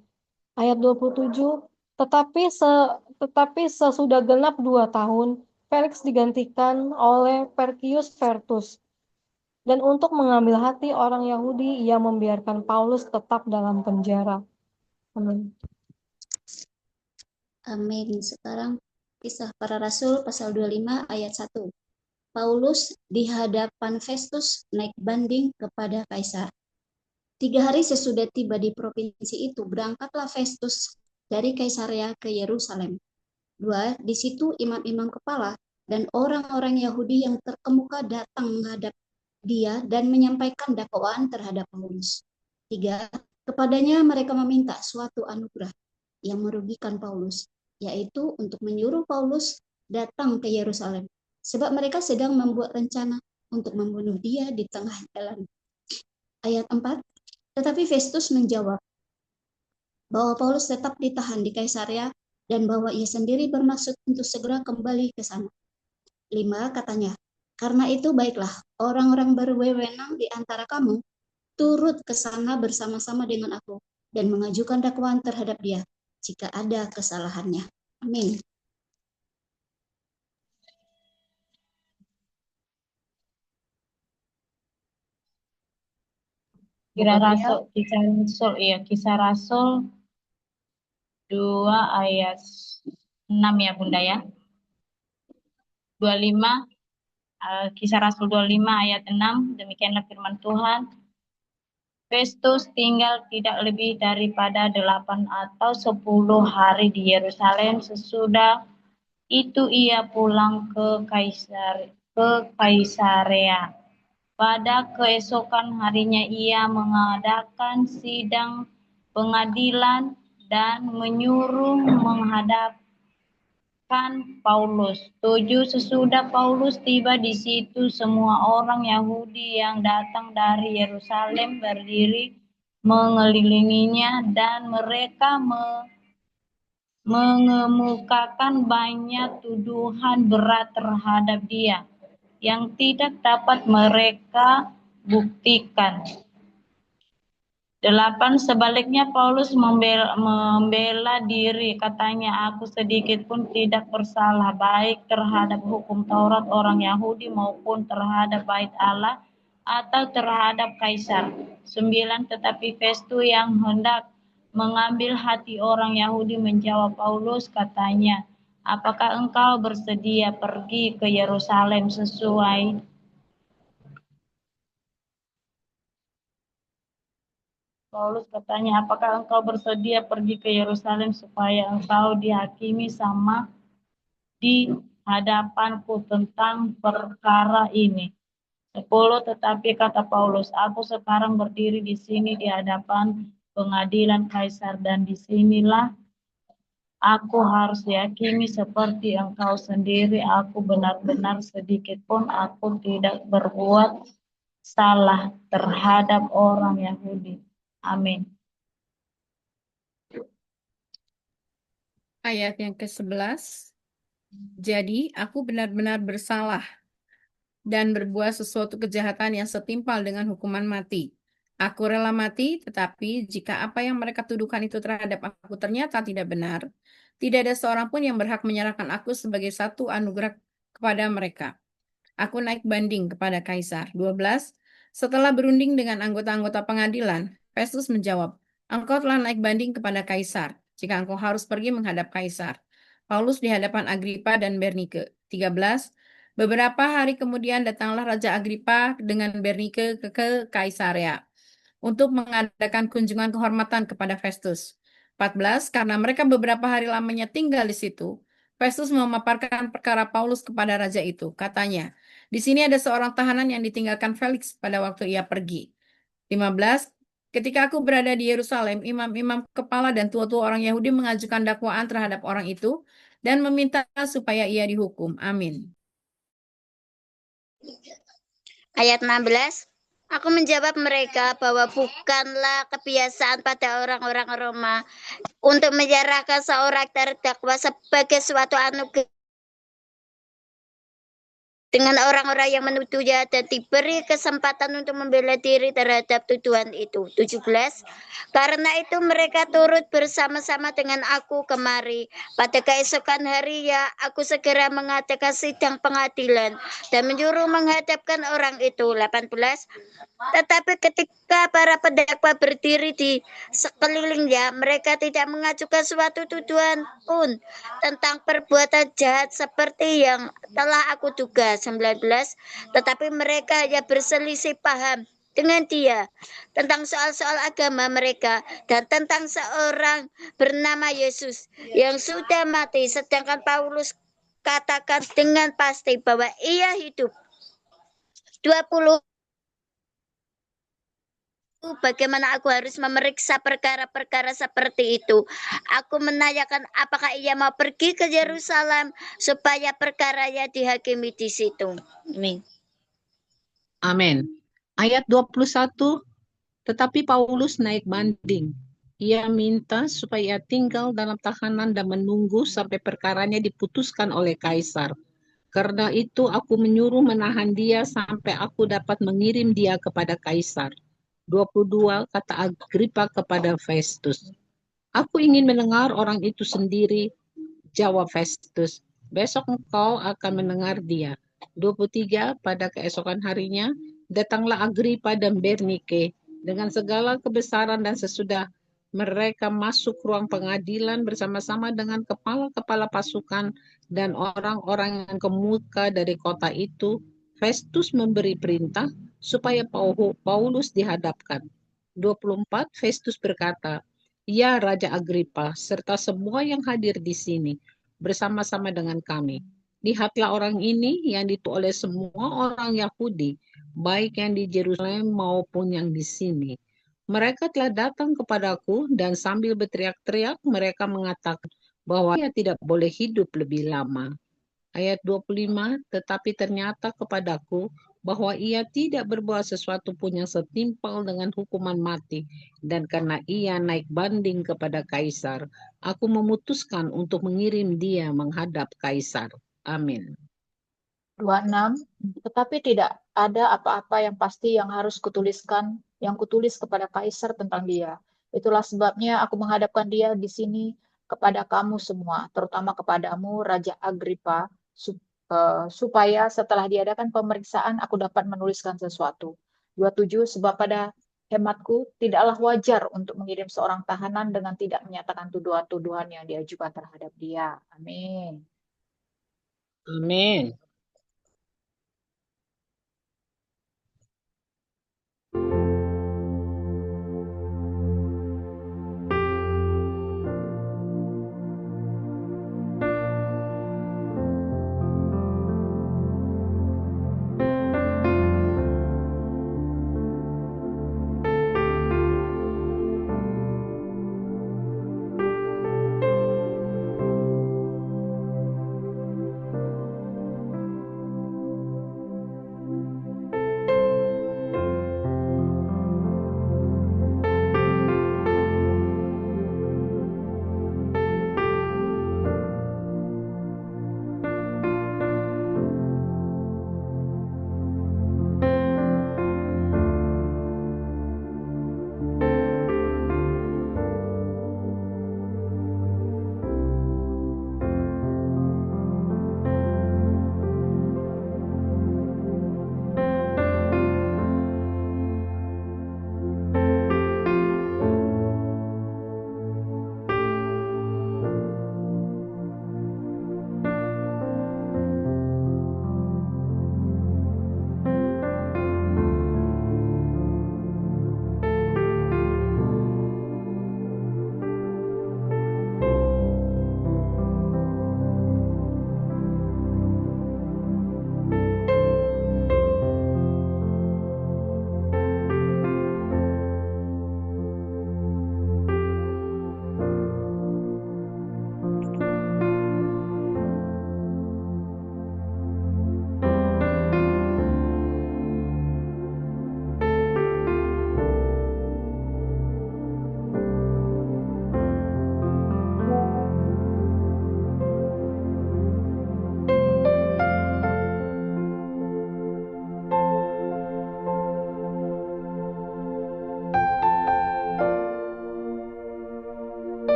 Ayat 27. Tetapi sesudah genap 2 tahun, Felix digantikan oleh Perkius Vertus. Dan untuk mengambil hati orang Yahudi, ia membiarkan Paulus tetap dalam penjara. Amin. Amin. Sekarang Kisah Para Rasul pasal 25 ayat 1. Paulus di hadapan Festus naik banding kepada Kaisar. 3 hari sesudah tiba di provinsi itu, berangkatlah Festus dari Kaisarea ke Yerusalem. 2. Di situ imam-imam kepala dan orang-orang Yahudi yang terkemuka datang menghadap dia dan menyampaikan dakwaan terhadap Paulus. 3. Kepadanya mereka meminta suatu anugerah yang merugikan Paulus, yaitu untuk menyuruh Paulus datang ke Yerusalem, sebab mereka sedang membuat rencana untuk membunuh dia di tengah jalan. Ayat 4. Tetapi Festus menjawab bahwa Paulus tetap ditahan di Kaisarea dan bahwa ia sendiri bermaksud untuk segera kembali ke sana. 5. Katanya, "Karena itu baiklah, orang-orang berwenang di antara kamu turut ke sana bersama-sama dengan aku dan mengajukan dakwaan terhadap dia jika ada kesalahannya." Amin. Kisah Rasul 2 ayat 6 ya Bunda ya. 25 Kisah Rasul 25 ayat 6, demikianlah firman Tuhan. Festus tinggal tidak lebih daripada 8 atau 10 hari di Yerusalem. Sesudah itu ia pulang ke Kaisarea. Pada keesokan harinya ia mengadakan sidang pengadilan dan menyuruh menghadapkan Paulus. 7. Sesudah Paulus tiba di situ, semua orang Yahudi yang datang dari Yerusalem berdiri mengelilinginya dan mereka mengemukakan banyak tuduhan berat terhadap dia yang tidak dapat mereka buktikan. 8. Sebaliknya Paulus membela diri, katanya, "Aku sedikit pun tidak bersalah, baik terhadap hukum Taurat orang Yahudi maupun terhadap bait Allah atau terhadap Kaisar." 9. Tetapi Festus yang hendak mengambil hati orang Yahudi menjawab Paulus, katanya, "Apakah engkau bersedia pergi ke Yerusalem sesuai Paulus katanya, "Apakah engkau bersedia pergi ke Yerusalem supaya engkau dihakimi sama di hadapanku tentang perkara ini?" 10. Tetapi kata Paulus, "Aku sekarang berdiri di sini di hadapan pengadilan Kaisar dan disinilah aku harus dihakimi seperti engkau sendiri. Aku benar-benar sedikit pun aku tidak berbuat salah terhadap orang Yahudi." Amin. Ayat yang ke-11. Jadi aku benar-benar bersalah dan berbuat sesuatu kejahatan yang setimpal dengan hukuman mati. Aku rela mati, tetapi jika apa yang mereka tuduhkan itu terhadap aku ternyata tidak benar, tidak ada seorang pun yang berhak menyerahkan aku sebagai satu anugerah kepada mereka. Aku naik banding kepada Kaisar. 12. Setelah berunding dengan anggota-anggota pengadilan, Festus menjawab, engkau telah naik banding kepada Kaisar, jika engkau harus pergi menghadap Kaisar. Paulus di hadapan Agripa dan Bernike. 13. Beberapa hari kemudian datanglah Raja Agripa dengan Bernike ke Kaisarea untuk mengadakan kunjungan kehormatan kepada Festus. 14. Karena mereka beberapa hari lamanya tinggal di situ, Festus memaparkan perkara Paulus kepada raja itu. Katanya, di sini ada seorang tahanan yang ditinggalkan Felix pada waktu ia pergi. 15. Ketika aku berada di Yerusalem, imam-imam kepala dan tua-tua orang Yahudi mengajukan dakwaan terhadap orang itu dan meminta supaya ia dihukum. Amin. Ayat 16. Aku menjawab mereka bahwa bukanlah kebiasaan pada orang-orang Roma untuk menyerahkan seorang terdakwa sebagai suatu anugerah dengan orang-orang yang menuduhnya dan diberi kesempatan untuk membela diri terhadap tuduhan itu. 17. Karena itu mereka turut bersama-sama dengan aku kemari. Pada keesokan hari ya, aku segera mengadakan sidang pengadilan dan menyuruh menghadapkan orang itu. 18. Tetapi ketika para pendakwa berdiri di sekelilingnya, mereka tidak mengajukan suatu tuduhan pun tentang perbuatan jahat seperti yang telah aku duga. 19. Tetapi mereka hanya berselisih paham dengan dia tentang soal-soal agama mereka dan tentang seorang bernama Yesus yang sudah mati, sedangkan Paulus katakan dengan pasti bahwa ia hidup. 20. Bagaimana aku harus memeriksa perkara-perkara seperti itu? Aku menanyakan apakah ia mau pergi ke Yerusalem supaya perkaranya dihakimi di situ. Amin. Amin. Ayat 21, tetapi Paulus naik banding. Ia minta supaya tinggal dalam tahanan dan menunggu sampai perkaranya diputuskan oleh Kaisar. Karena itu aku menyuruh menahan dia sampai aku dapat mengirim dia kepada Kaisar. 22, kata Agripa kepada Festus. Aku ingin mendengar orang itu sendiri, jawab Festus. Besok engkau akan mendengar dia. 23, pada keesokan harinya, datanglah Agripa dan Bernike dengan segala kebesaran dan sesudah mereka masuk ruang pengadilan bersama-sama dengan kepala-kepala pasukan dan orang-orang yang kemuka dari kota itu, Festus memberi perintah supaya Paulus dihadapkan. 24, Festus berkata, ya Raja Agripa, serta semua yang hadir di sini, bersama-sama dengan kami. Lihatlah orang ini yang dituju oleh semua orang Yahudi, baik yang di Yerusalem maupun yang di sini. Mereka telah datang kepadaku dan sambil berteriak-teriak mereka mengatakan bahwa ia tidak boleh hidup lebih lama. Ayat 25, tetapi ternyata kepadaku bahwa ia tidak berbuat sesuatu pun yang setimpal dengan hukuman mati, dan karena ia naik banding kepada Kaisar, aku memutuskan untuk mengirim dia menghadap Kaisar. Amin. 26. Tetapi tidak ada apa-apa yang pasti yang harus kutuliskan, yang kutulis kepada Kaisar tentang dia. Itulah sebabnya aku menghadapkan dia di sini kepada kamu semua, terutama kepadamu, Raja Agripa, supaya setelah diadakan pemeriksaan aku dapat menuliskan sesuatu. 27. Sebab pada hematku tidaklah wajar untuk mengirim seorang tahanan dengan tidak menyatakan tuduhan-tuduhan yang diajukan terhadap dia. Amin. Amin.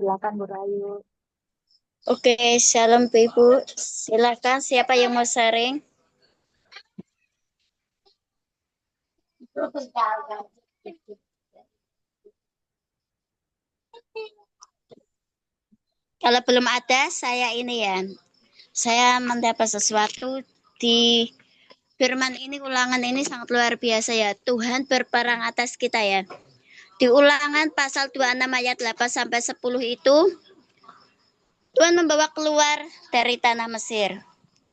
Silakan Bu Rayu. Oke, shalom Bu Ibu. Silakan siapa yang mau sharing? Kalau belum ada, saya ini ya. Saya mendapat sesuatu di firman ini, ulangan ini sangat luar biasa ya. Tuhan berperang atas kita ya. Di ulangan pasal 26 ayat 8 sampai 10 itu, Tuhan membawa keluar dari tanah Mesir.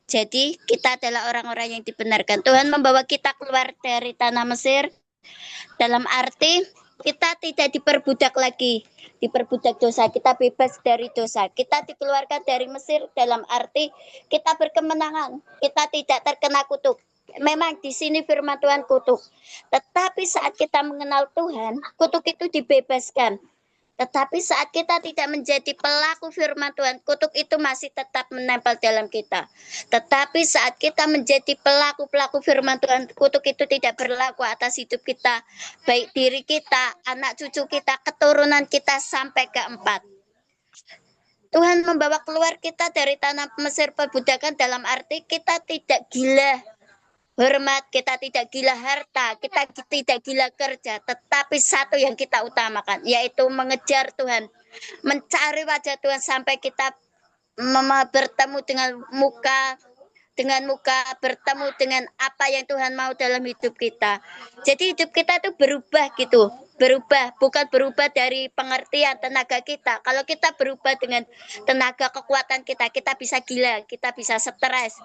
Jadi kita adalah orang-orang yang dibenarkan. Tuhan membawa kita keluar dari tanah Mesir dalam arti kita tidak diperbudak lagi, diperbudak dosa, kita bebas dari dosa. Kita dikeluarkan dari Mesir dalam arti kita berkemenangan, kita tidak terkena kutuk. Memang di sini firman Tuhan kutuk. Tetapi saat kita mengenal Tuhan, kutuk itu dibebaskan. Tetapi saat kita tidak menjadi pelaku firman Tuhan, kutuk itu masih tetap menempel dalam kita. Tetapi saat kita menjadi pelaku-pelaku firman Tuhan, kutuk itu tidak berlaku atas hidup kita, baik diri kita, anak cucu kita, keturunan kita sampai keempat. Tuhan membawa keluar kita dari tanah Mesir perbudakan dalam arti kita tidak gila hormat, kita tidak gila harta, kita tidak gila kerja, tetapi satu yang kita utamakan, yaitu mengejar Tuhan, mencari wajah Tuhan sampai kita bertemu dengan muka, bertemu dengan apa yang Tuhan mau dalam hidup kita. Jadi hidup kita itu berubah gitu, berubah, bukan berubah dari pengertian tenaga kita. Kalau kita berubah dengan tenaga kekuatan kita, kita bisa gila, kita bisa stres.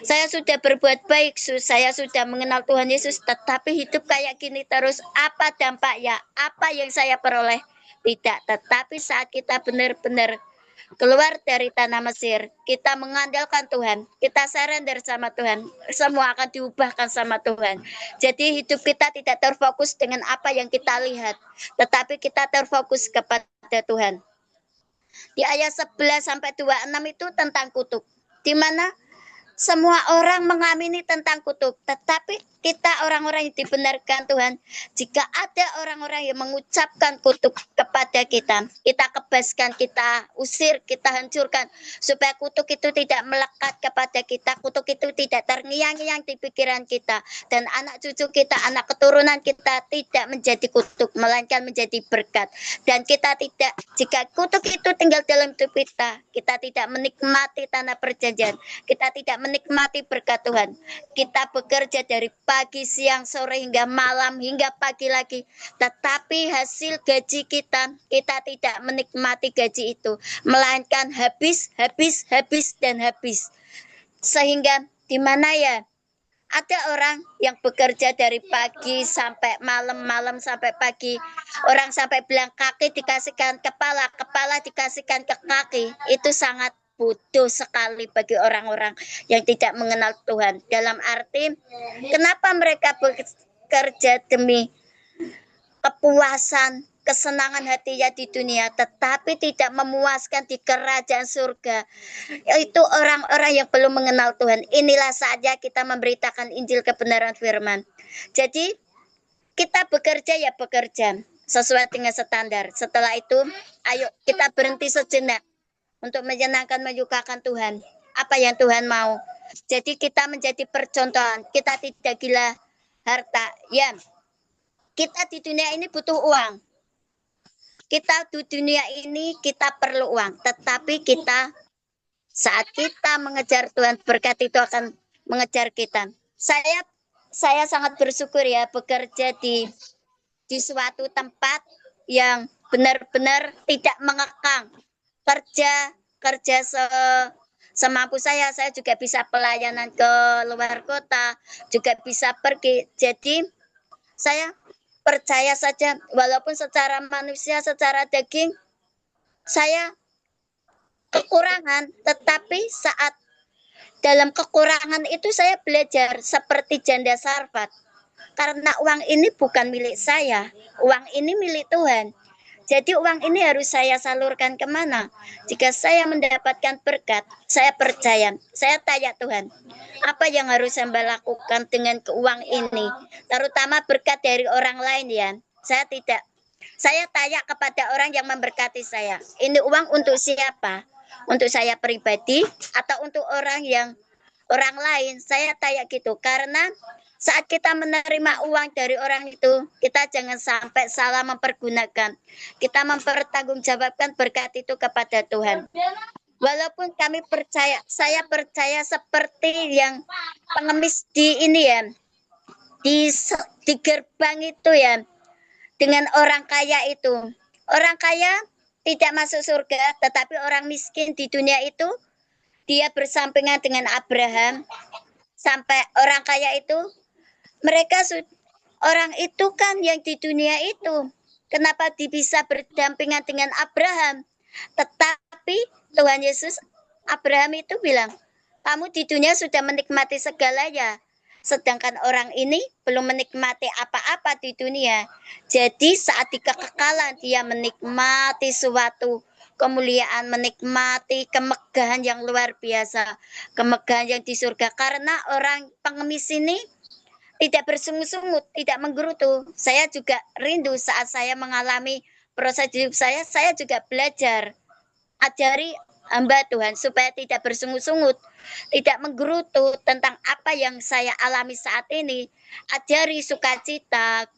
Saya sudah berbuat baik, saya sudah mengenal Tuhan Yesus, tetapi hidup kayak gini terus, apa dampaknya? Apa yang saya peroleh? Tidak, tetapi saat kita benar-benar keluar dari tanah Mesir, kita mengandalkan Tuhan, kita surrender sama Tuhan, semua akan diubahkan sama Tuhan. Jadi hidup kita tidak terfokus dengan apa yang kita lihat, tetapi kita terfokus kepada Tuhan. Di ayat 11 sampai 26 itu tentang kutuk, di mana semua orang mengamini tentang kutuk, tetapi kita orang-orang yang dibenarkan Tuhan, jika ada orang-orang yang mengucapkan kutuk kepada kita, kita kebaskan, kita usir, kita hancurkan, supaya kutuk itu tidak melekat kepada kita, kutuk itu tidak terngiang-ngiang di pikiran kita, dan anak cucu kita, anak keturunan kita tidak menjadi kutuk, melainkan menjadi berkat. Dan kita tidak, jika kutuk itu tinggal dalam hidup kita tidak menikmati tanah perjanjian, kita tidak menikmati berkat Tuhan. Kita bekerja dari pagi, siang, sore, hingga malam, hingga pagi lagi. Tetapi hasil gaji kita tidak menikmati gaji itu. Melainkan habis, dan habis. Sehingga di mana ya? Ada orang yang bekerja dari pagi sampai malam, malam sampai pagi. Orang sampai bilang kaki dikasihkan kepala, kepala dikasihkan ke kaki. Itu sangat bodoh sekali bagi orang-orang yang tidak mengenal Tuhan. Dalam arti, kenapa mereka bekerja demi kepuasan, kesenangan hatinya di dunia, tetapi tidak memuaskan di kerajaan surga. Itu orang-orang yang belum mengenal Tuhan. Inilah saatnya kita memberitakan Injil kebenaran firman. Jadi, kita bekerja ya bekerja sesuai dengan standar. Setelah itu, ayo kita berhenti sejenak untuk menyenangkan, menyukakan Tuhan. Apa yang Tuhan mau. Jadi kita menjadi percontohan. Kita tidak gila harta. Ya, kita di dunia ini butuh uang. Kita di dunia ini kita perlu uang. Tetapi kita, saat kita mengejar Tuhan, berkat itu akan mengejar kita. Saya sangat bersyukur ya bekerja di suatu tempat yang benar-benar tidak mengekang. Kerja semampu saya juga bisa pelayanan ke luar kota, juga bisa pergi. Jadi saya percaya saja, walaupun secara manusia, secara daging saya kekurangan, tetapi saat dalam kekurangan itu saya belajar seperti janda Sarfat. Karena uang ini bukan milik saya, uang ini milik Tuhan. Jadi uang ini harus saya salurkan kemana? Jika saya mendapatkan berkat, saya percaya, saya tanya Tuhan, apa yang harus saya lakukan dengan uang ini? Terutama berkat dari orang lain ya. Saya tidak Saya tanya kepada orang yang memberkati saya, ini uang untuk siapa? Untuk saya pribadi atau untuk orang lain? Saya tanya gitu, karena saat kita menerima uang dari orang itu, kita jangan sampai salah mempergunakan. Kita mempertanggungjawabkan berkat itu kepada Tuhan. Walaupun kami percaya, saya percaya seperti yang pengemis di ini ya, di gerbang itu ya, dengan orang kaya itu. Orang kaya tidak masuk surga, tetapi orang miskin di dunia itu, dia bersampingan dengan Abraham. Sampai orang kaya itu, orang itu kan yang di dunia itu, kenapa bisa berdampingan dengan Abraham? Tetapi Tuhan Yesus, Abraham itu bilang, kamu di dunia sudah menikmati segalanya, sedangkan orang ini belum menikmati apa-apa di dunia. Jadi saat di kekekalan dia menikmati suatu kemuliaan, menikmati kemegahan yang luar biasa, kemegahan yang di surga. Karena orang pengemis ini tidak bersungut-sungut, tidak menggerutu. Saya juga rindu saat saya mengalami proses hidup saya juga belajar. Ajari hamba Tuhan supaya tidak bersungut-sungut, tidak menggerutu tentang apa yang saya alami saat ini. Ajari sukacita,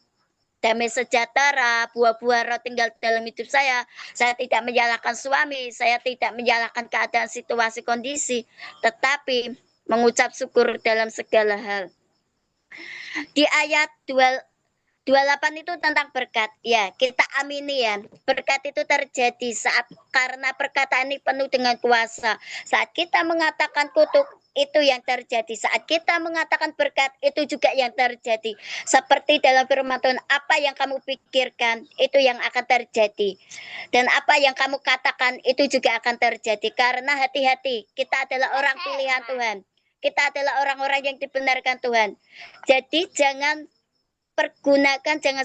damai sejahtera, buah-buah roh tinggal dalam hidup saya. Saya tidak menyalahkan suami, saya tidak menyalahkan keadaan situasi kondisi, tetapi mengucap syukur dalam segala hal. Di ayat 28 itu tentang berkat. Ya, kita amini ya. Berkat itu terjadi karena perkataan ini penuh dengan kuasa. Saat kita mengatakan kutuk, itu yang terjadi. Saat kita mengatakan berkat, itu juga yang terjadi. Seperti dalam firman Tuhan, apa yang kamu pikirkan, itu yang akan terjadi. Dan apa yang kamu katakan, itu juga akan terjadi. Karena hati-hati, kita adalah orang pilihan Tuhan. Kita adalah orang-orang yang dibenarkan Tuhan. Jadi jangan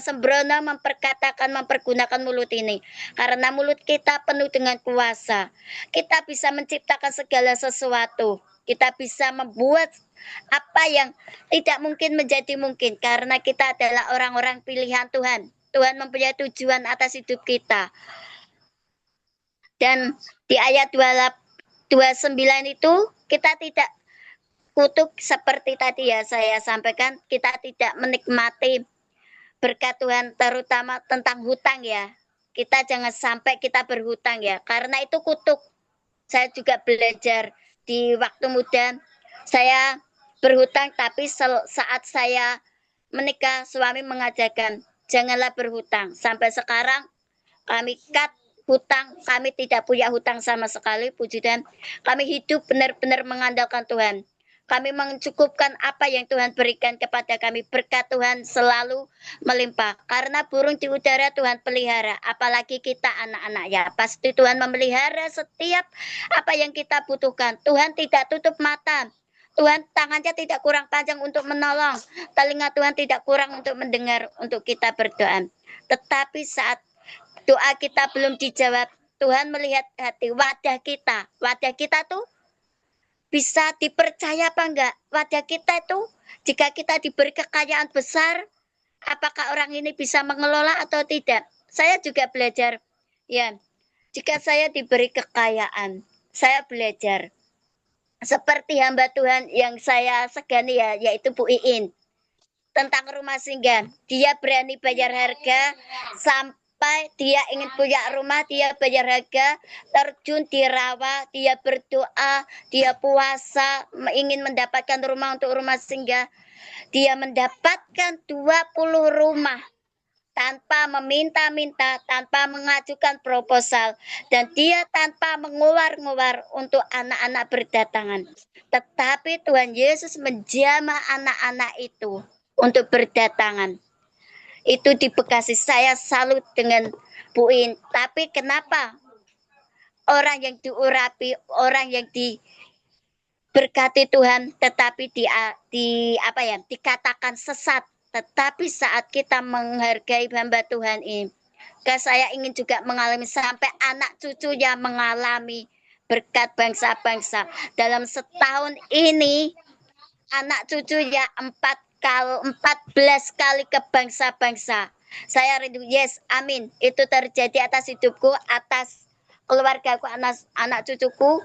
sembrono mempergunakan mulut ini. Karena mulut kita penuh dengan kuasa. Kita bisa menciptakan segala sesuatu. Kita bisa membuat apa yang tidak mungkin menjadi mungkin. Karena kita adalah orang-orang pilihan Tuhan. Tuhan mempunyai tujuan atas hidup kita. Dan di ayat 29 itu kita tidak kutuk seperti tadi ya saya sampaikan, kita tidak menikmati berkat Tuhan, terutama tentang hutang ya. Kita jangan sampai kita berhutang ya, karena itu kutuk. Saya juga belajar di waktu muda, saya berhutang, tapi saat saya menikah, suami mengajarkan, janganlah berhutang. Sampai sekarang kami cut hutang, kami tidak punya hutang sama sekali, puji Tuhan. Kami hidup benar-benar mengandalkan Tuhan. Kami mencukupkan apa yang Tuhan berikan kepada kami. Berkat Tuhan selalu melimpah. Karena burung di udara Tuhan pelihara. Apalagi kita anak-anaknya. Pasti Tuhan memelihara setiap apa yang kita butuhkan. Tuhan tidak tutup mata. Tuhan tangannya tidak kurang panjang untuk menolong. Telinga Tuhan tidak kurang untuk mendengar untuk kita berdoa. Tetapi saat doa kita belum dijawab, Tuhan melihat hati wadah kita. Wadah kita tuh bisa dipercaya apa enggak? Wadah kita itu, jika kita diberi kekayaan besar, apakah orang ini bisa mengelola atau tidak? Saya juga belajar, ya. Jika saya diberi kekayaan, saya belajar. Seperti hamba Tuhan yang saya segani ya, yaitu Bu Iin. Tentang rumah singgah. Dia berani bayar harga sampai dia ingin punya rumah, dia bayar harga, terjun di rawa, dia berdoa, dia puasa, ingin mendapatkan rumah untuk rumah singgah. Dia mendapatkan 20 rumah tanpa meminta-minta, tanpa mengajukan proposal, dan dia tanpa menguar-nguar untuk anak-anak berdatangan. Tetapi Tuhan Yesus menjamah anak-anak itu untuk berdatangan. Itu di Bekasi. Saya salut dengan Bu In. Tapi kenapa orang yang diurapi, orang yang diberkati Tuhan, tetapi dikatakan sesat. Tetapi saat kita menghargai hamba Tuhan ini, saya ingin juga mengalami sampai anak cucunya mengalami berkat bangsa-bangsa. Dalam setahun ini anak cucunya 14 kali ke bangsa-bangsa. Saya rindu, yes, amin. Itu terjadi atas hidupku, atas keluargaku, anak cucuku.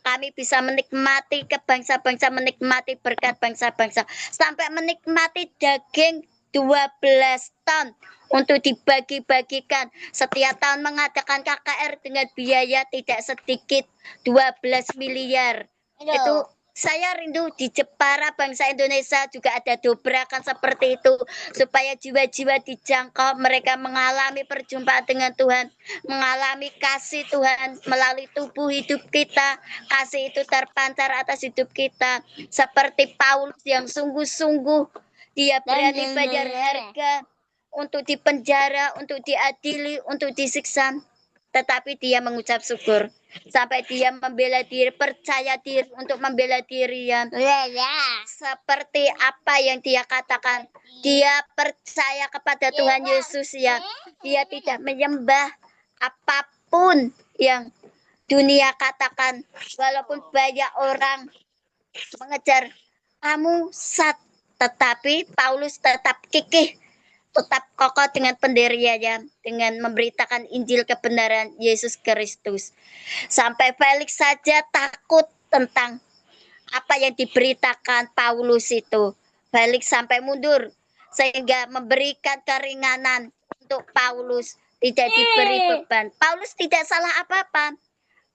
Kami bisa menikmati ke bangsa-bangsa, menikmati berkat bangsa-bangsa, sampai menikmati daging 12 ton untuk dibagi-bagikan. Setiap tahun mengadakan KKR dengan biaya tidak sedikit 12 miliar. Itu saya rindu di Jepara bangsa Indonesia juga ada dobrakan seperti itu, supaya jiwa-jiwa dijangkau, mereka mengalami perjumpaan dengan Tuhan, mengalami kasih Tuhan melalui tubuh hidup kita. Kasih itu terpancar atas hidup kita, seperti Paulus yang sungguh-sungguh dia berani bayar harga untuk dipenjara, untuk diadili, untuk disiksa, tetapi dia mengucap syukur sampai dia membela diri, percaya diri untuk membela diri ya. Seperti apa yang dia katakan, dia percaya kepada Tuhan Yesus ya. Dia tidak menyembah apapun yang dunia katakan, walaupun banyak orang mengejar kamu tetapi Paulus tetap kikih, tetap kokoh dengan pendiriannya, dengan memberitakan Injil kebenaran Yesus Kristus. Sampai Felix saja takut tentang apa yang diberitakan Paulus itu. Felix sampai mundur, sehingga memberikan keringanan untuk Paulus, tidak diberi beban. Paulus tidak salah apa-apa.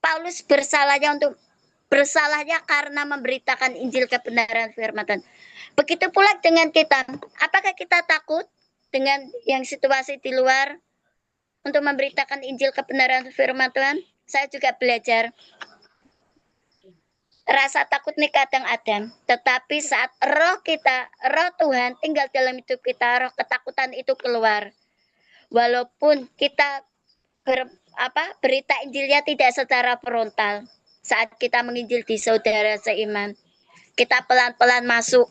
Paulus bersalahnya karena memberitakan Injil kebenaran firman Tuhan. Begitu pula dengan kita. Apakah kita takut dengan yang situasi di luar untuk memberitakan Injil kebenaran firman Tuhan? Saya juga belajar. Rasa takut ini kadang ada, tetapi saat roh Tuhan tinggal dalam hidup kita, roh ketakutan itu keluar. Walaupun kita berita Injilnya tidak secara frontal, saat kita menginjil di saudara seiman, kita pelan-pelan masuk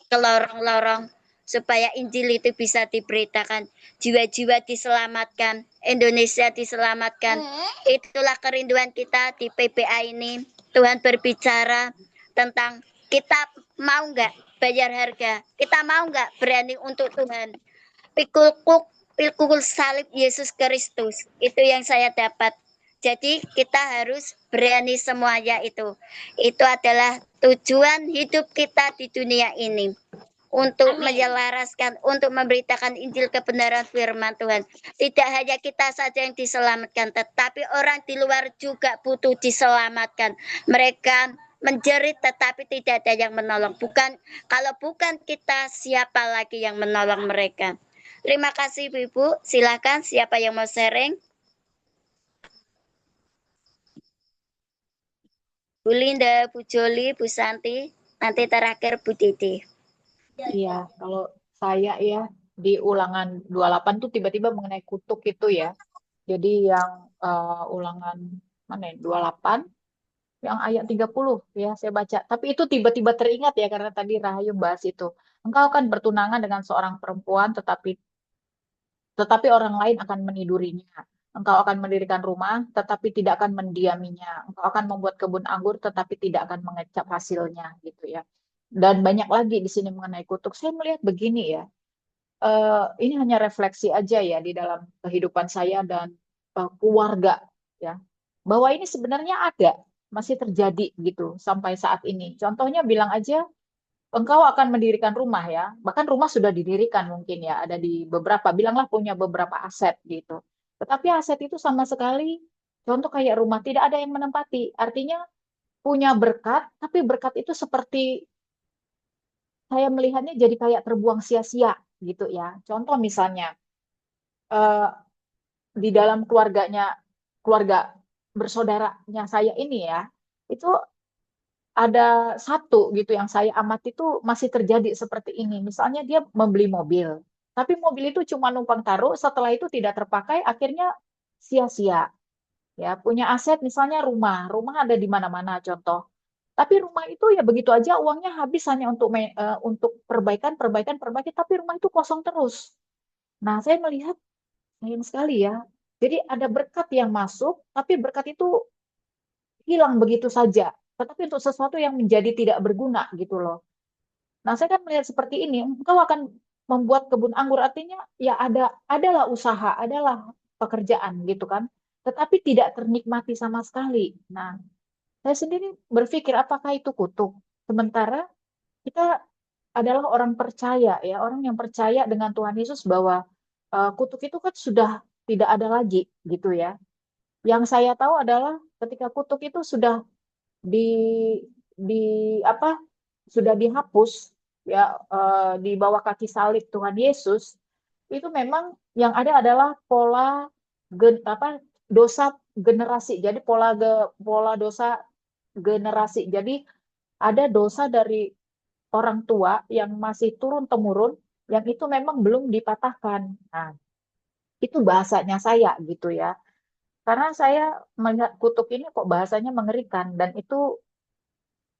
ke lorong-lorong supaya Injil itu bisa diberitakan, jiwa-jiwa diselamatkan, Indonesia diselamatkan. Itulah kerinduan kita di PBA ini. Tuhan berbicara tentang kita mau nggak bayar harga, kita mau nggak berani untuk Tuhan. Pikul salib Yesus Kristus, itu yang saya dapat. Jadi kita harus berani semuanya itu. Itu adalah tujuan hidup kita di dunia ini. Untuk menyelaraskan, untuk memberitakan Injil kebenaran firman Tuhan. Tidak hanya kita saja yang diselamatkan, tetapi orang di luar juga butuh diselamatkan. Mereka menjerit tetapi tidak ada yang menolong. Kalau bukan kita, siapa lagi yang menolong mereka? Terima kasih Ibu. Silakan siapa yang mau sharing? Bu Linda, Bu Joli, Bu Santi, nanti terakhir Bu Didi. Iya, kalau saya ya di Ulangan 28 tuh tiba-tiba mengenai kutuk itu ya. Jadi yang Ulangan mana ya? 28 yang ayat 30 ya saya baca. Tapi itu tiba-tiba teringat ya karena tadi Rahayu bahas itu. Engkau akan bertunangan dengan seorang perempuan tetapi orang lain akan menidurinya. Engkau akan mendirikan rumah, tetapi tidak akan mendiaminya. Engkau akan membuat kebun anggur, tetapi tidak akan mengecap hasilnya, gitu ya. Dan banyak lagi di sini mengenai kutuk. Saya melihat begini ya, ini hanya refleksi aja ya di dalam kehidupan saya dan keluarga, ya, bahwa ini sebenarnya ada, masih terjadi gitu sampai saat ini. Contohnya bilang aja, engkau akan mendirikan rumah ya, bahkan rumah sudah didirikan mungkin ya, ada di beberapa, bilanglah punya beberapa aset gitu. Tetapi aset itu sama sekali, contoh kayak rumah, tidak ada yang menempati. Artinya punya berkat, tapi berkat itu seperti, saya melihatnya jadi kayak terbuang sia-sia gitu ya. Contoh misalnya, di dalam keluarga bersaudaranya saya ini ya, itu ada satu gitu yang saya amati itu masih terjadi seperti ini. Misalnya dia membeli mobil, tapi mobil itu cuma numpang taruh, setelah itu tidak terpakai, akhirnya sia-sia. Ya, punya aset misalnya rumah ada di mana-mana contoh. Tapi rumah itu ya begitu aja uangnya habis hanya untuk perbaikan, tapi rumah itu kosong terus. Nah, saya melihat sayang sekali ya. Jadi ada berkat yang masuk, tapi berkat itu hilang begitu saja. Tetapi untuk sesuatu yang menjadi tidak berguna gitu loh. Nah, saya kan melihat seperti ini, engkau akan membuat kebun anggur, artinya ya adalah usaha, adalah pekerjaan gitu kan, tetapi tidak ternikmati sama sekali. Nah, saya sendiri berpikir apakah itu kutuk? Sementara kita adalah orang percaya ya, orang yang percaya dengan Tuhan Yesus bahwa kutuk itu kan sudah tidak ada lagi gitu ya. Yang saya tahu adalah ketika kutuk itu sudah di apa? Sudah dihapus ya, di bawah kaki salib Tuhan Yesus, itu memang yang ada adalah pola dosa generasi. Jadi pola dosa generasi. Jadi ada dosa dari orang tua yang masih turun-temurun, yang itu memang belum dipatahkan. Nah, itu bahasanya saya gitu ya. Karena saya melihat kutuk ini kok bahasanya mengerikan, dan itu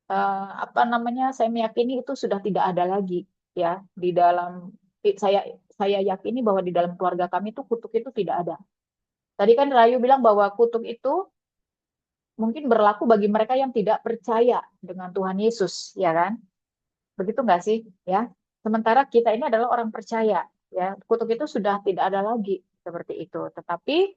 saya meyakini itu sudah tidak ada lagi ya di dalam saya yakini bahwa di dalam keluarga kami itu kutuk itu tidak ada. Tadi kan Rayu bilang bahwa kutuk itu mungkin berlaku bagi mereka yang tidak percaya dengan Tuhan Yesus, ya kan? Begitu nggak sih? Ya. Sementara kita ini adalah orang percaya, ya. Kutuk itu sudah tidak ada lagi seperti itu. Tetapi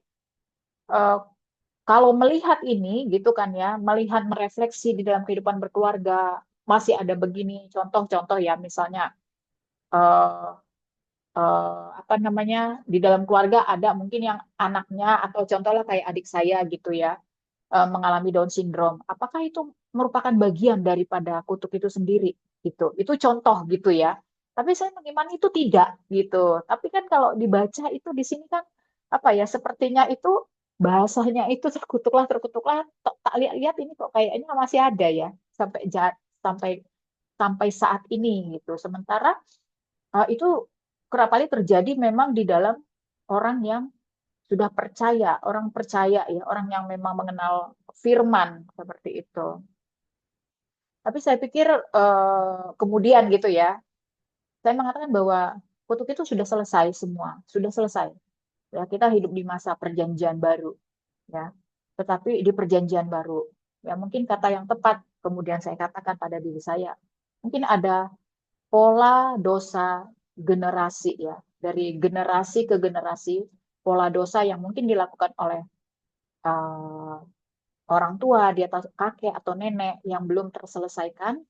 kalau melihat ini, gitu kan ya, melihat merefleksi di dalam kehidupan berkeluarga, masih ada begini contoh-contoh ya, misalnya di dalam keluarga ada mungkin yang anaknya atau contohnya kayak adik saya gitu ya, mengalami Down syndrome. Apakah itu merupakan bagian daripada kutuk itu sendiri gitu? Itu contoh gitu ya. Tapi saya mengimani itu tidak gitu. Tapi kan kalau dibaca itu di sini kan sepertinya itu bahasanya itu terkutuklah, tak lihat-lihat ini kok kayaknya masih ada ya sampai saat ini gitu. Sementara itu kerap kali terjadi memang di dalam orang yang sudah percaya, orang percaya ya, orang yang memang mengenal firman seperti itu. Tapi saya pikir kemudian gitu ya, saya mengatakan bahwa kutuk itu sudah selesai semua, sudah selesai. Ya, kita hidup di masa perjanjian baru, ya. Tetapi di perjanjian baru, ya mungkin kata yang tepat kemudian saya katakan pada diri saya, mungkin ada pola dosa generasi ya, dari generasi ke generasi, pola dosa yang mungkin dilakukan oleh orang tua di atas kakek atau nenek yang belum terselesaikan,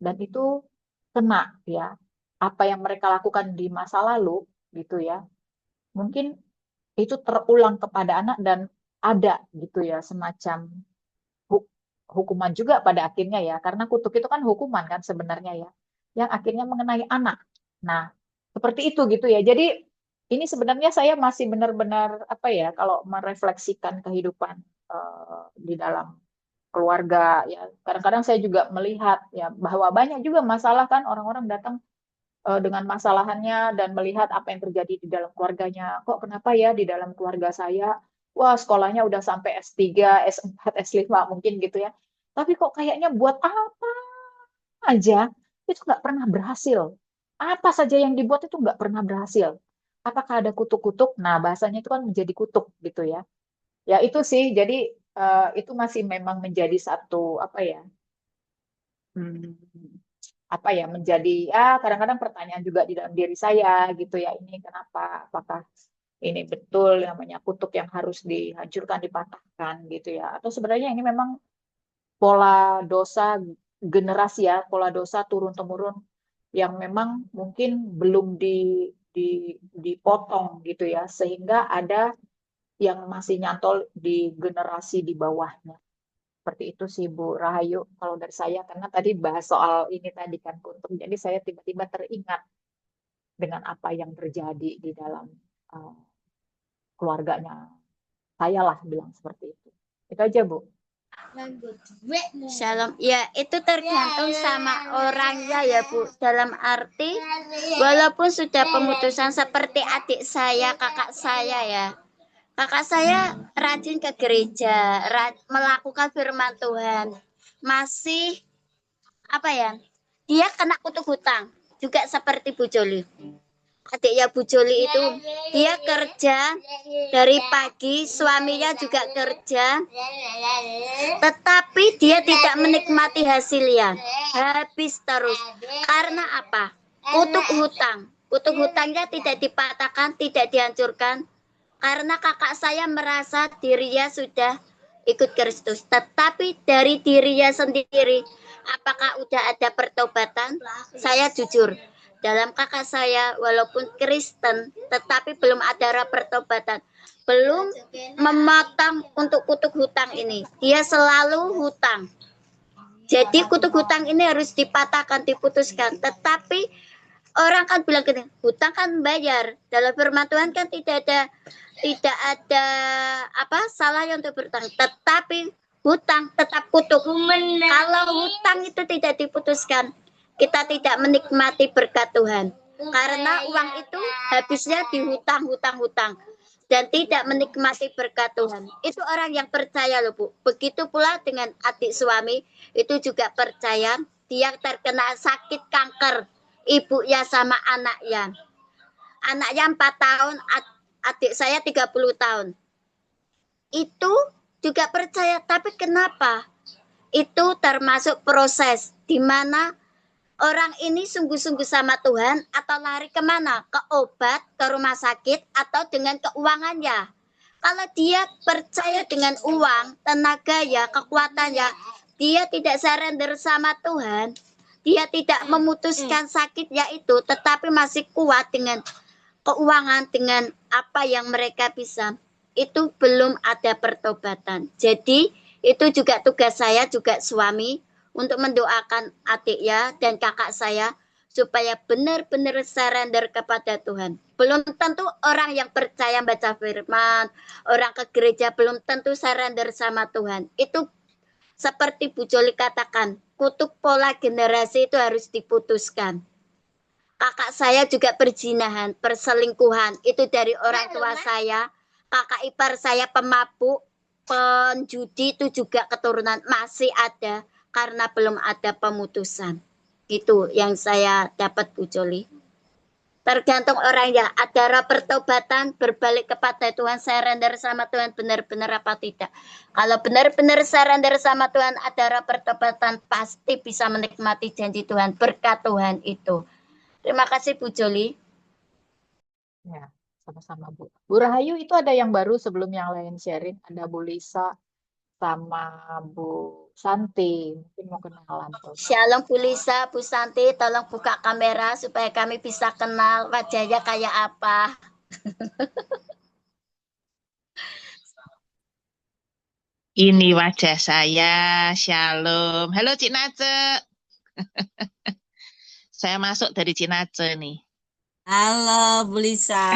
dan itu kena ya, apa yang mereka lakukan di masa lalu gitu ya, mungkin itu terulang kepada anak dan ada gitu ya semacam hukuman juga pada akhirnya ya, karena kutuk itu kan hukuman kan sebenarnya ya, yang akhirnya mengenai anak. Nah, seperti itu gitu ya. Jadi ini sebenarnya saya masih benar-benar kalau merefleksikan kehidupan di dalam keluarga ya. Kadang-kadang saya juga melihat ya bahwa banyak juga masalah kan, orang-orang datang dengan masalahannya dan melihat apa yang terjadi di dalam keluarganya. Kok kenapa ya di dalam keluarga saya, wah sekolahnya udah sampai S3, S4, S5 mungkin gitu ya. Tapi kok kayaknya buat apa aja itu nggak pernah berhasil. Apa saja yang dibuat itu nggak pernah berhasil. Apakah ada kutuk-kutuk? Nah, bahasanya itu kan menjadi kutuk gitu ya. Ya itu sih, jadi itu masih memang menjadi satu menjadi kadang-kadang pertanyaan juga di dalam diri saya gitu ya, ini kenapa, apakah ini betul namanya kutuk yang harus dihancurkan, dipatahkan gitu ya, atau sebenarnya ini memang pola dosa generasi ya, pola dosa turun-temurun yang memang mungkin belum dipotong gitu ya, sehingga ada yang masih nyantol di generasi di bawahnya. Seperti itu sih Bu Rahayu kalau dari saya, karena tadi bahas soal ini tadi kan kutuk, jadi saya tiba-tiba teringat dengan apa yang terjadi di dalam keluarganya saya lah, bilang seperti itu. Itu aja Bu. Shalom. Ya, itu tergantung sama orangnya ya Bu. Dalam arti walaupun sudah pemutusan seperti adik saya, kakak saya ya. Kakak saya rajin ke gereja, melakukan firman Tuhan. Masih dia kena kutuk hutang, juga seperti Bu Joli. Adiknya Bu Joli itu, dia kerja dari pagi, suaminya juga kerja, tetapi dia tidak menikmati hasilnya, habis terus. Karena apa? Kutuk hutang. Kutuk hutangnya tidak dipatahkan, tidak dihancurkan, karena kakak saya merasa dirinya sudah ikut Kristus. Tetapi dari dirinya sendiri, apakah udah ada pertobatan? Saya jujur, dalam kakak saya walaupun Kristen, tetapi belum ada pertobatan. Belum memotong untuk kutuk hutang ini. Dia selalu hutang. Jadi kutuk hutang ini harus dipatahkan, diputuskan. Tetapi orang kan bilang gini, hutang kan bayar. Dalam firman Tuhan kan tidak ada salahnya untuk berhutang. Tetapi hutang tetap kutuk. Kalau hutang itu tidak diputuskan, kita tidak menikmati berkat Tuhan. Karena uang itu habisnya di hutang dan tidak menikmati berkat Tuhan. Itu orang yang percaya loh, Bu. Begitu pula dengan adik suami, itu juga percaya. Dia terkena sakit kanker. Ibunya sama anaknya. Anaknya 4 tahun, adik saya 30 tahun. Itu juga percaya, tapi kenapa? Itu termasuk proses di mana orang ini sungguh-sungguh sama Tuhan atau lari kemana? Ke obat, ke rumah sakit, atau dengan keuangannya. Kalau dia percaya dengan uang, tenaganya, kekuatannya, dia tidak surrender sama Tuhan, dia tidak memutuskan sakitnya itu, tetapi masih kuat dengan keuangan, dengan apa yang mereka bisa. Itu belum ada pertobatan. Jadi itu juga tugas saya, juga suami, untuk mendoakan adiknya dan kakak saya supaya benar-benar surrender kepada Tuhan. Belum tentu orang yang percaya baca firman, orang ke gereja belum tentu surrender sama Tuhan. Itu seperti Bu Joli katakan, kutuk pola generasi itu harus diputuskan. Kakak saya juga perzinahan, perselingkuhan, itu dari orang tua saya. Kakak ipar saya pemabuk, penjudi, itu juga keturunan masih ada karena belum ada pemutusan. Itu yang saya dapat, Bu Joli. Tergantung orangnya, ada pertobatan, berbalik kepada Tuhan, surrender sama Tuhan benar-benar apa tidak. Kalau benar-benar surrender sama Tuhan, ada pertobatan, pasti bisa menikmati janji Tuhan, berkat Tuhan itu. Terima kasih Bu Joli. Ya, sama-sama Bu. Bu Rahayu, itu ada yang baru sebelum yang lain sharing. Ada Bu Lisa sama Bu Santi. Mungkin mau kenalan. Shalom Bu Lisa, Bu Santi, tolong buka kamera supaya kami bisa kenal wajahnya kayak apa. Ini wajah saya, Shalom. Halo Cik Nace. Saya masuk dari Cinace nih. Halo Bu Lisa,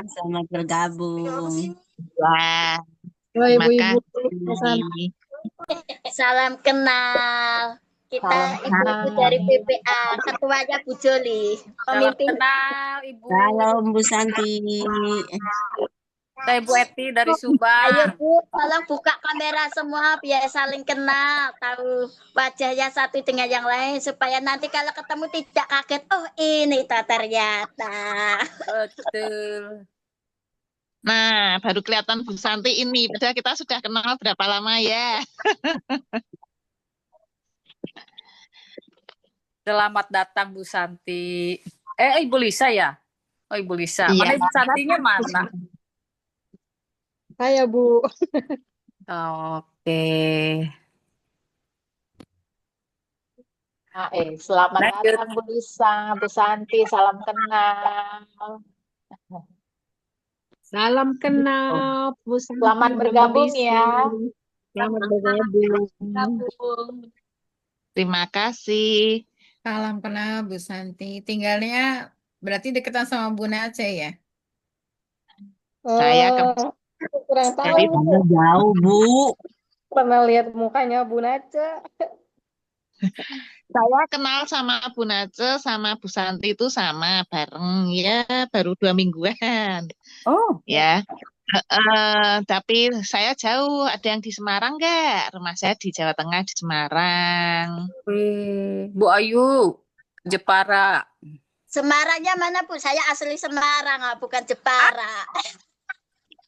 selamat bergabung. Wah, Halo terima Ibu-ibu. kasih. Salam kenal. Kita ibu-ibu dari PPA, ketuanya Bu Joli. Salam kenal Ibu. Salam Bu Santi. Saya Bu Eti dari Subang. Ayo Bu, tolong buka kamera semua biar saling kenal, tahu wajahnya satu dengan yang lain supaya nanti kalau ketemu tidak kaget. Oh ini ternyata. Betul. Nah, baru kelihatan Bu Santi ini. Padahal kita sudah kenal berapa lama ya. Selamat datang Bu Santi. Ibu Lisa ya? Oh Ibu Lisa. Iya. Mana Ibu Santinya mana? Saya Bu. Oke. Selamat Lanjut. datang Bu Lisa, Bu Santi, salam kenal. Salam kenal, Bu Santi. Selamat bergabung ya. Selamat bergabung. Terima kasih. Salam kenal Bu Santi. Tinggalnya berarti deketan sama Bu Nace ya? Saya kurang tahu Jadi Bu. Jauh Bu. Pernah lihat mukanya Bu Nace. Saya kenal sama Bu Nace sama Bu Santi itu sama bareng ya baru 2 mingguan. Oh. Ya. Tapi saya jauh. Ada yang di Semarang nggak? Rumah saya di Jawa Tengah di Semarang. Bu Ayu, Jepara. Semarangnya mana Bu? Saya asli Semarang, bukan Jepara.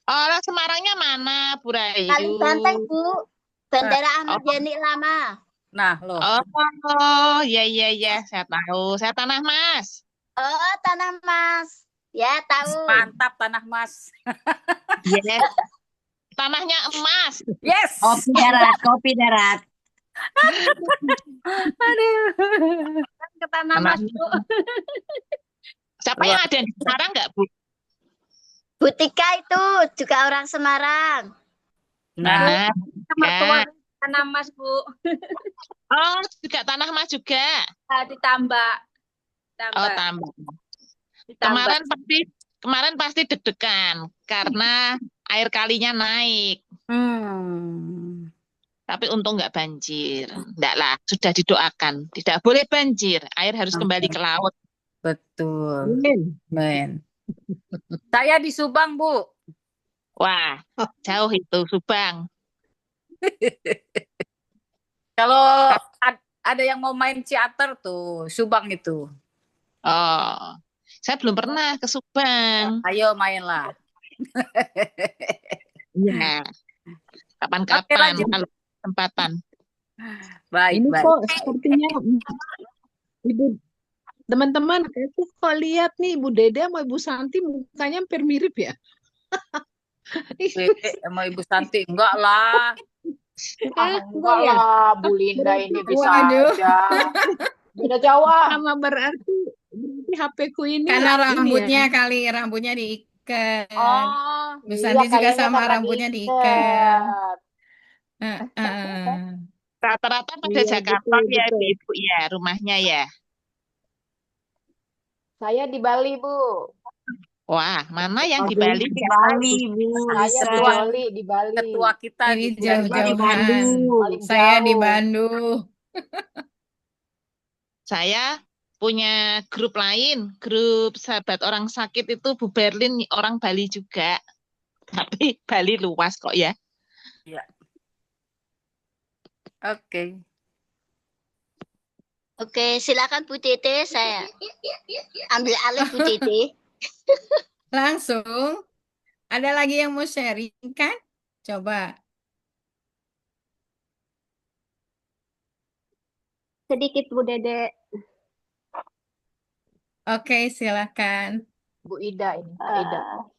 Orang Semarangnya mana, Bu Rayu? Kalimantan Bu, Bandara Ahmad Yani lama. Nah, loh. Oh, ya, saya tahu. Saya Tanah Mas. Oh, tanah emas. Ya, tahu. Mantap tanah emas. Yes. Tanahnya emas. Yes. Kopi darat, kopi darat. Aduh. Ke tanah Tanah emas, Bu. Siapa yang ada di Semarang nggak, Bu? Bu Tika itu juga orang Semarang. Nah, Mertua ya. tanah emas, Bu. Oh, juga tanah emas juga. Ditambah. Oh, tambah. Kemarin pasti deg-degan karena air kalinya naik. Tapi untung nggak banjir. Enggak lah, sudah didoakan. Tidak boleh banjir, air harus kembali ke laut. Betul. Men. Saya di Subang, Bu. Wah, jauh itu Subang. Kalau ada yang mau main teater tuh, Subang itu. Oh, saya belum pernah ke Subang. Ayo mainlah. Iya. Kapan-kapan kalau kesempatan. Baik, Ini baik. kok sepertinya Ibu teman-teman, aku kok lihat nih Ibu Dede sama Ibu Santi mukanya hampir mirip ya. Sama Ibu Santi enggak lah. Enggak lah, Bu Linda ini bisa Waduh. aja. Beda jauh ah. Sama berarti HP-ku ini Karena ini rambutnya ya. kali, rambutnya diikat. Oh, Bu Santi juga kayaknya sama karena rambutnya diikat. diikat. Rata-rata pada Iya, Jakarta betul, ya, betul. Ibu ya, rumahnya ya. Saya di Bali, Bu. Wah, mana yang di Aduh, Bali? di Bali, Bu. Saya Bu Bisa. Joli di Bali. Ketua kita Ini di jauh-jauhan. Paling Saya di jauh. Bandung. Saya punya grup lain, grup sahabat orang sakit itu Bu Berlin, orang Bali juga. Tapi Bali luas kok ya. Iya. Oke. Oke, silakan Bu Tete, saya ambil alih Bu Tete. Langsung. Ada lagi yang mau sharing kan? Coba. Sedikit Bu Dede. Oke, silakan. Bu Ida ini, Kak Ida.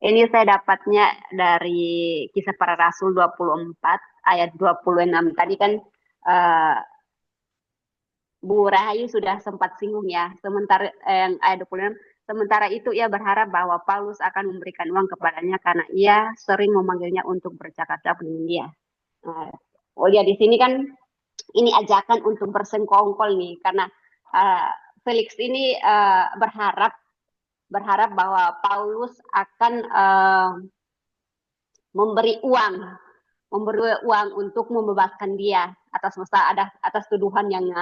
Ini saya dapatnya dari Kisah Para Rasul 24 ayat 26. Tadi kan Bu Rahayu sudah sempat singgung ya. Sementara yang ayat 26, sementara itu ia berharap bahwa Paulus akan memberikan uang kepadanya karena ia sering memanggilnya untuk bercakap-cakap dengan dia. Oh ya, di sini kan ini ajakan untuk bersengkongkol nih karena Felix ini berharap bahwa Paulus akan memberi uang untuk membebaskan dia atas tuduhan yang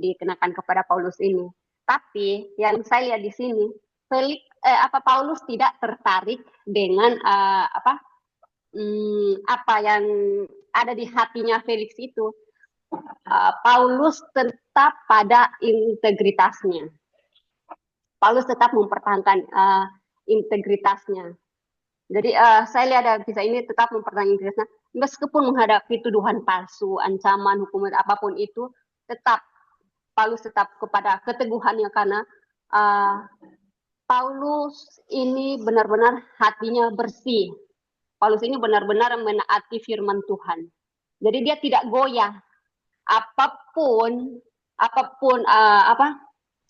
dikenakan kepada Paulus ini. Tapi yang saya lihat di sini, Paulus tidak tertarik dengan apa yang ada di hatinya Felix itu. Paulus tetap pada integritasnya. Paulus tetap mempertahankan integritasnya. Jadi saya lihat dari kisah ini tetap mempertahankan integritasnya. Meskipun menghadapi tuduhan palsu, ancaman, hukuman apapun itu, Paulus tetap kepada keteguhannya karena Paulus ini benar-benar hatinya bersih. Paulus ini benar-benar menaati firman Tuhan. Jadi dia tidak goyah. Apapun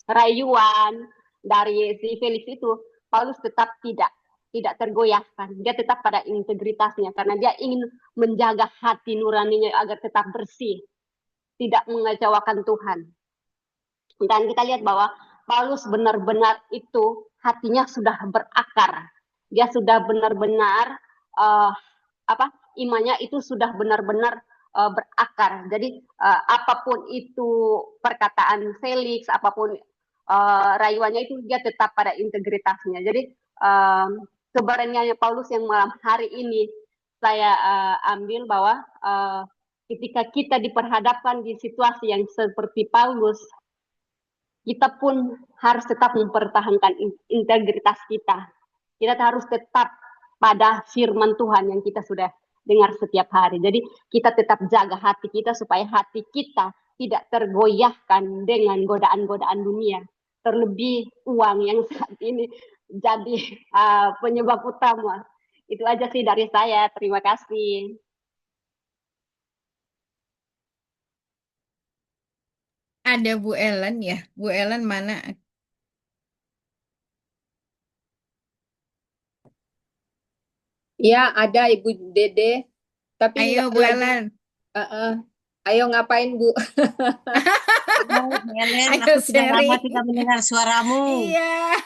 rayuan dari si Felix itu, Paulus tetap tidak tergoyahkan. Dia tetap pada integritasnya karena dia ingin menjaga hati nuraninya agar tetap bersih, tidak mengecewakan Tuhan. Dan kita lihat bahwa Paulus benar-benar itu hatinya sudah berakar. Dia sudah benar-benar imannya itu sudah benar-benar berakar. Jadi apapun itu perkataan Felix, apapun rayuannya itu dia tetap pada integritasnya. Jadi keberaniannya Paulus yang malam hari ini saya ambil bahwa ketika kita diperhadapkan di situasi yang seperti Paulus, kita pun harus tetap mempertahankan integritas kita. Kita harus tetap pada firman Tuhan yang kita sudah dengar setiap hari. Jadi kita tetap jaga hati kita supaya hati kita tidak tergoyahkan dengan godaan-godaan dunia. terlebih uang yang saat ini jadi penyebab utama. Itu aja sih dari saya. Terima kasih. Ada Bu Ellen ya. Bu Ellen mana? Ya, ada Ibu Dede, tapi Ayo nggak Bu lagi. Ellen. Ayo ngapain, Bu? Hai, Helen, Ayo aku sudah lama sharing. tidak mendengar suaramu. Iya.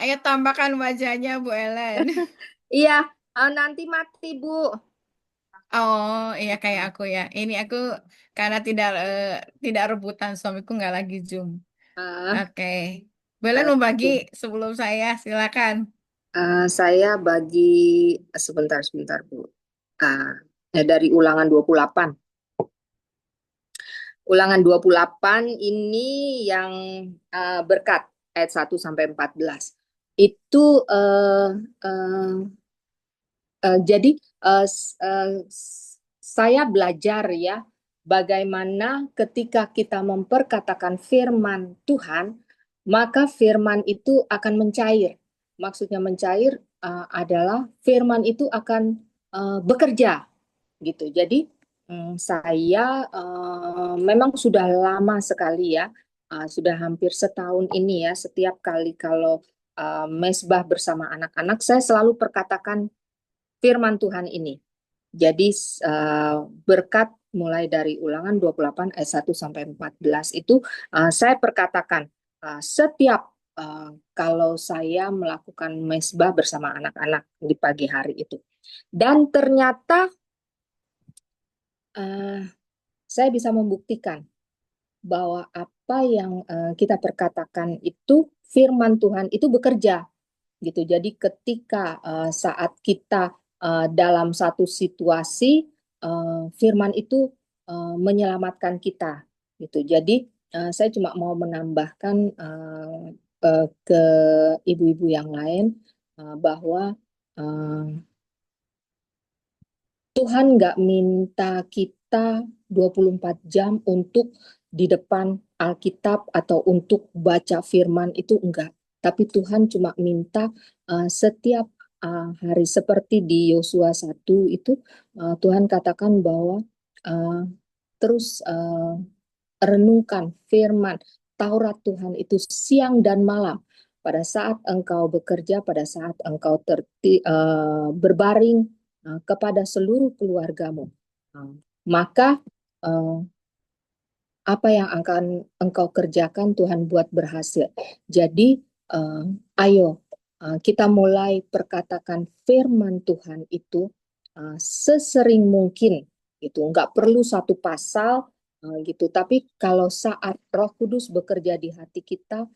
Ayo tambahkan wajahnya Bu Ellen. Iya, nanti mati, Bu. Oh iya kayak aku ya. Ini aku karena tidak rebutan, suamiku nggak lagi Zoom. Oke. Bu Ellen mau bagi sebelum saya, silakan. Saya bagi sebentar, Bu. Dari Ulangan 28. Ulangan 28 ini yang berkat ayat 1 sampai 14. Itu jadi saya belajar ya bagaimana ketika kita memperkatakan firman Tuhan, maka firman itu akan mencair. Maksudnya mencair adalah firman itu akan bekerja gitu. Jadi saya memang sudah lama sekali ya, sudah hampir setahun ini ya, setiap kali kalau mesbah bersama anak-anak, saya selalu perkatakan firman Tuhan ini. Jadi berkat mulai dari Ulangan 28 ayat 1 sampai 14 itu saya perkatakan setiap kalau saya melakukan mesbah bersama anak-anak di pagi hari itu. Dan ternyata saya bisa membuktikan bahwa apa yang kita perkatakan itu firman Tuhan itu bekerja gitu. Jadi ketika saat kita dalam satu situasi firman itu menyelamatkan kita gitu. Jadi saya cuma mau menambahkan ke ibu-ibu yang lain bahwa Tuhan nggak minta kita 24 jam untuk di depan Alkitab atau untuk baca firman, itu enggak. Tapi Tuhan cuma minta setiap hari seperti di Yosua 1 itu Tuhan katakan bahwa terus renungkan firman Taurat Tuhan itu siang dan malam. Pada saat engkau bekerja, pada saat engkau berbaring, kepada seluruh keluargamu, maka apa yang akan engkau kerjakan Tuhan buat berhasil. Jadi ayo kita mulai perkatakan firman Tuhan itu sesering mungkin gitu. Nggak perlu satu pasal gitu, tapi kalau saat Roh Kudus bekerja di hati kita,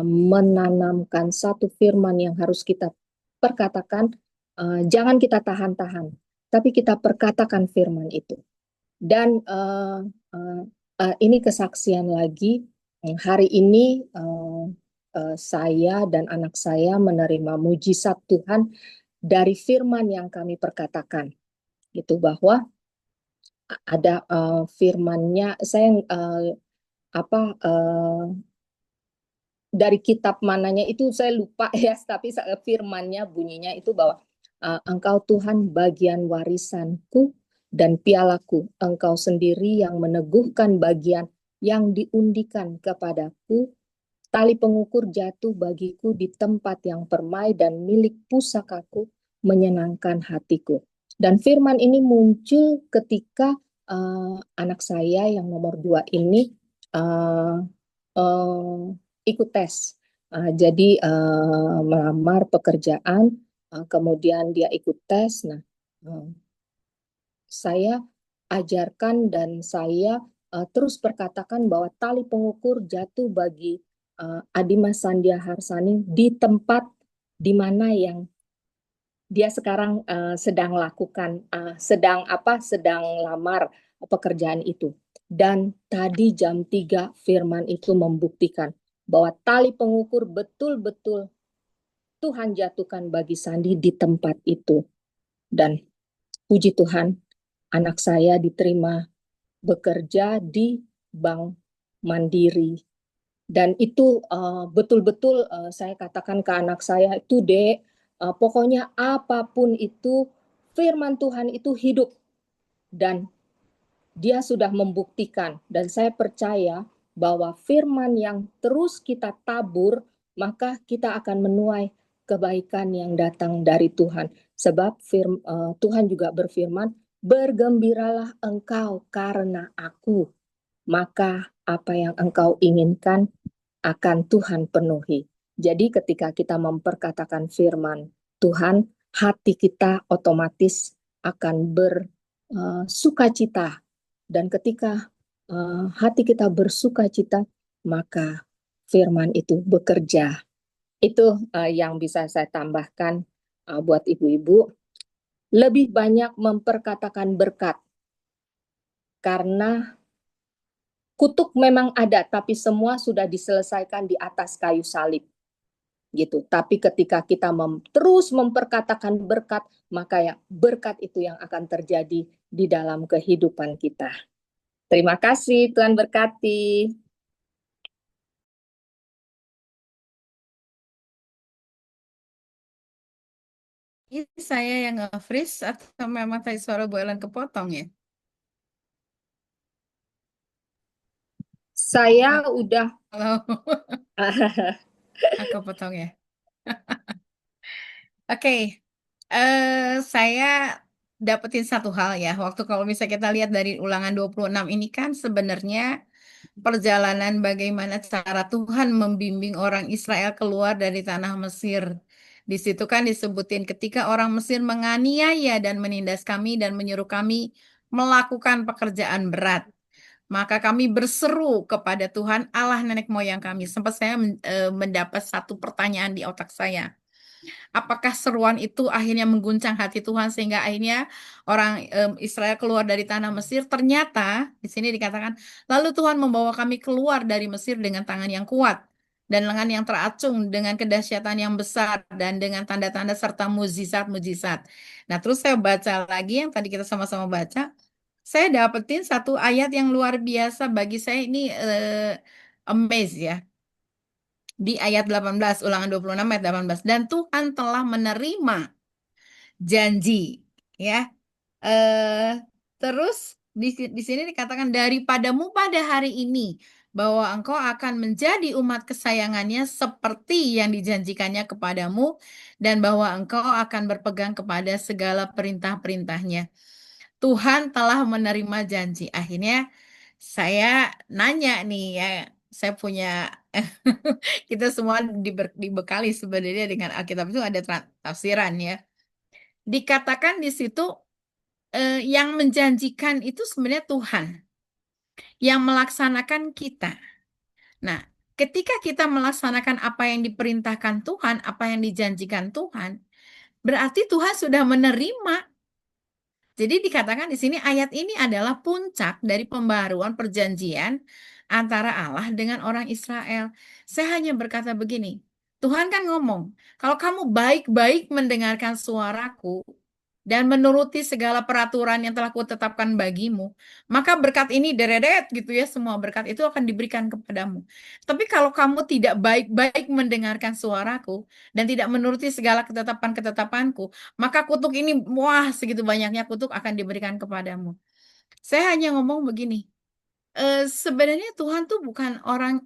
menanamkan satu firman yang harus kita perkatakan, jangan kita tahan-tahan, tapi kita perkatakan firman itu. Dan ini kesaksian lagi, hari ini saya dan anak saya menerima mujizat Tuhan dari firman yang kami perkatakan, gitu, bahwa ada firmannya, saya dari kitab mananya itu saya lupa ya, tapi firmannya bunyinya itu bahwa engkau Tuhan bagian warisanku dan pialaku, engkau sendiri yang meneguhkan bagian yang diundikan kepadaku, tali pengukur jatuh bagiku di tempat yang permai dan milik pusakaku menyenangkan hatiku. Dan firman ini muncul ketika anak saya yang nomor 2 ini ikut tes. Jadi melamar pekerjaan, kemudian dia ikut tes. Nah, saya ajarkan dan saya terus perkatakan bahwa tali pengukur jatuh bagi Adimas Sandia Harsani di tempat di mana yang dia sekarang sedang lakukan, sedang lamar pekerjaan itu. Dan tadi jam 3 firman itu membuktikan bahwa tali pengukur betul-betul Tuhan jatuhkan bagi Sandi di tempat itu. Dan puji Tuhan, anak saya diterima bekerja di Bank Mandiri Dan itu betul-betul saya katakan ke anak saya itu, Dek, pokoknya apapun itu firman Tuhan itu hidup dan dia sudah membuktikan, dan saya percaya bahwa firman yang terus kita tabur, maka kita akan menuai kebaikan yang datang dari Tuhan. Sebab Tuhan juga berfirman, bergembiralah engkau karena aku, maka apa yang engkau inginkan akan Tuhan penuhi. Jadi ketika kita memperkatakan firman Tuhan, hati kita otomatis akan bersukacita. Dan ketika hati kita bersukacita, maka firman itu bekerja. Itu yang bisa saya tambahkan buat ibu-ibu. Lebih banyak memperkatakan berkat. Karena kutuk memang ada, tapi semua sudah diselesaikan di atas kayu salib. Gitu. Tapi ketika kita terus memperkatakan berkat, maka ya berkat itu yang akan terjadi di dalam kehidupan kita. Terima kasih, Tuhan berkati. Ini saya yang nge-freeze atau memang tadi suara Bu Ellen kepotong ya? Saya udah Halo. Aku potong ya. Oke. Saya dapetin satu hal ya. Waktu kalau misalnya kita lihat dari Ulangan 26 ini kan sebenarnya perjalanan bagaimana cara Tuhan membimbing orang Israel keluar dari tanah Mesir. Di situ kan disebutin ketika orang Mesir menganiaya dan menindas kami dan menyuruh kami melakukan pekerjaan berat. Maka kami berseru kepada Tuhan Allah nenek moyang kami. Sempat saya mendapat satu pertanyaan di otak saya. Apakah seruan itu akhirnya mengguncang hati Tuhan sehingga akhirnya orang Israel keluar dari tanah Mesir? Ternyata di sini dikatakan, lalu Tuhan membawa kami keluar dari Mesir dengan tangan yang kuat dan lengan yang teracung dengan kedahsyatan yang besar dan dengan tanda-tanda serta mujizat-mujizat. Nah, terus saya baca lagi yang tadi kita sama-sama baca. Saya dapetin satu ayat yang luar biasa bagi saya ini amaze ya. Di ayat 18, Ulangan 26 ayat 18. Dan Tuhan telah menerima janji. Ya. Terus di sini dikatakan daripadamu pada hari ini bahwa engkau akan menjadi umat kesayangannya seperti yang dijanjikannya kepadamu dan bahwa engkau akan berpegang kepada segala perintah-perintahnya. Tuhan telah menerima janji. Akhirnya saya nanya nih ya, saya punya kita semua dibekali sebenarnya dengan Alkitab itu ada tafsiran ya. Dikatakan di situ yang menjanjikan itu sebenarnya Tuhan. Yang melaksanakan kita. Nah, ketika kita melaksanakan apa yang diperintahkan Tuhan, apa yang dijanjikan Tuhan, berarti Tuhan sudah menerima. Jadi dikatakan di sini ayat ini adalah puncak dari pembaharuan perjanjian antara Allah dengan orang Israel. Saya hanya berkata begini, Tuhan kan ngomong, kalau kamu baik-baik mendengarkan suaraku dan menuruti segala peraturan yang telah kutetapkan bagimu, maka berkat ini deredet gitu ya, semua berkat itu akan diberikan kepadamu. Tapi kalau kamu tidak baik-baik mendengarkan suaraku dan tidak menuruti segala ketetapan-ketetapanku, maka kutuk ini, wah segitu banyaknya kutuk akan diberikan kepadamu. Saya hanya ngomong begini, sebenarnya Tuhan tuh bukan orang,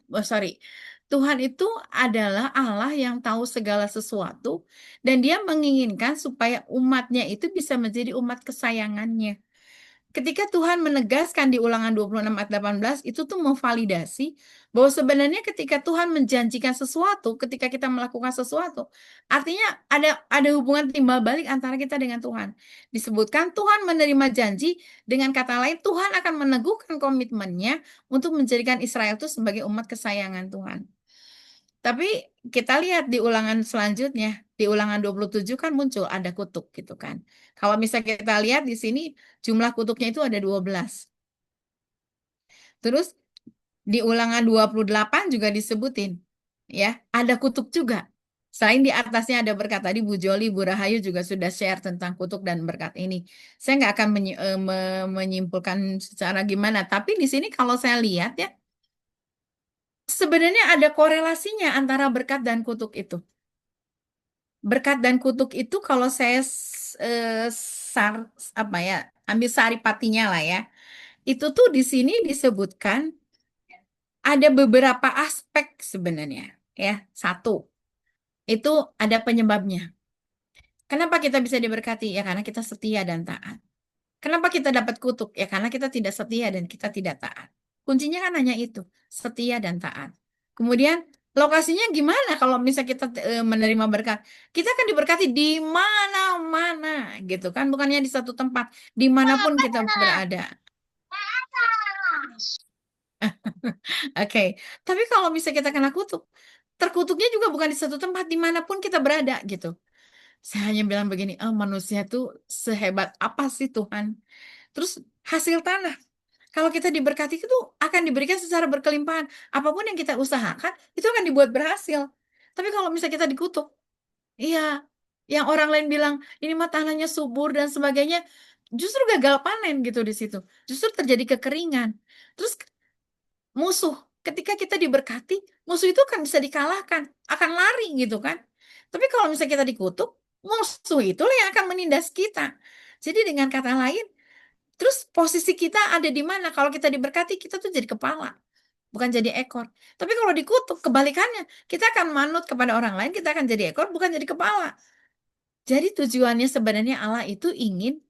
Tuhan itu adalah Allah yang tahu segala sesuatu dan dia menginginkan supaya umatnya itu bisa menjadi umat kesayangannya. Ketika Tuhan menegaskan di Ulangan 26 ayat 18, itu tuh memvalidasi bahwa sebenarnya ketika Tuhan menjanjikan sesuatu, ketika kita melakukan sesuatu, artinya ada hubungan timbal balik antara kita dengan Tuhan. Disebutkan Tuhan menerima janji, dengan kata lain Tuhan akan meneguhkan komitmennya untuk menjadikan Israel itu sebagai umat kesayangan Tuhan. Tapi kita lihat di ulangan selanjutnya, di Ulangan 27 kan muncul ada kutuk gitu kan. Kalau misalnya kita lihat di sini jumlah kutuknya itu ada 12. Terus di Ulangan 28 juga disebutin ya, ada kutuk juga. Selain di atasnya ada berkat, tadi Bu Joli, Bu Rahayu juga sudah share tentang kutuk dan berkat ini. Saya nggak akan menyimpulkan secara gimana, tapi di sini kalau saya lihat ya, sebenarnya ada korelasinya antara berkat dan kutuk itu. Berkat dan kutuk itu kalau saya ambil saripatinya lah ya. Itu tuh di sini disebutkan ada beberapa aspek sebenarnya ya. Satu, itu ada penyebabnya. Kenapa kita bisa diberkati? Ya karena kita setia dan taat. Kenapa kita dapat kutuk? Ya karena kita tidak setia dan kita tidak taat. Kuncinya kan hanya itu, setia dan taat. Kemudian lokasinya gimana kalau misalnya kita menerima berkat? Kita akan diberkati di mana-mana gitu kan, bukannya di satu tempat, dimanapun kita berada. Oke, tapi kalau misalnya kita kena kutuk, terkutuknya juga bukan di satu tempat, dimanapun kita berada gitu. Saya hanya bilang begini, oh manusia tuh sehebat apa sih Tuhan? Terus hasil tanah, kalau kita diberkati itu akan diberikan secara berkelimpahan. Apapun yang kita usahakan, itu akan dibuat berhasil. Tapi kalau misalnya kita dikutuk, iya, yang orang lain bilang, ini mah tanahnya subur dan sebagainya, justru gagal panen gitu di situ. Justru terjadi kekeringan. Terus musuh, ketika kita diberkati, musuh itu akan bisa dikalahkan, akan lari gitu kan. Tapi kalau misalnya kita dikutuk, musuh itulah yang akan menindas kita. Jadi dengan kata lain, terus posisi kita ada di mana? Kalau kita diberkati, kita tuh jadi kepala, bukan jadi ekor. Tapi kalau dikutuk, kebalikannya, kita akan manut kepada orang lain, kita akan jadi ekor, bukan jadi kepala. Jadi tujuannya sebenarnya Allah itu ingin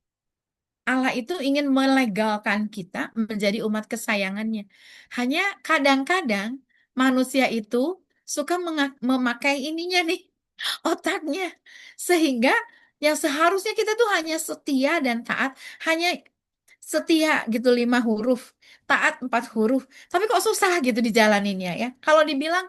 melegalkan kita menjadi umat kesayangannya. Hanya kadang-kadang manusia itu suka memakai ininya nih, otaknya. Sehingga yang seharusnya kita tuh hanya setia dan taat, hanya setia gitu 5 huruf, taat 4 huruf. Tapi kok susah gitu dijalaninnya ya. Kalau dibilang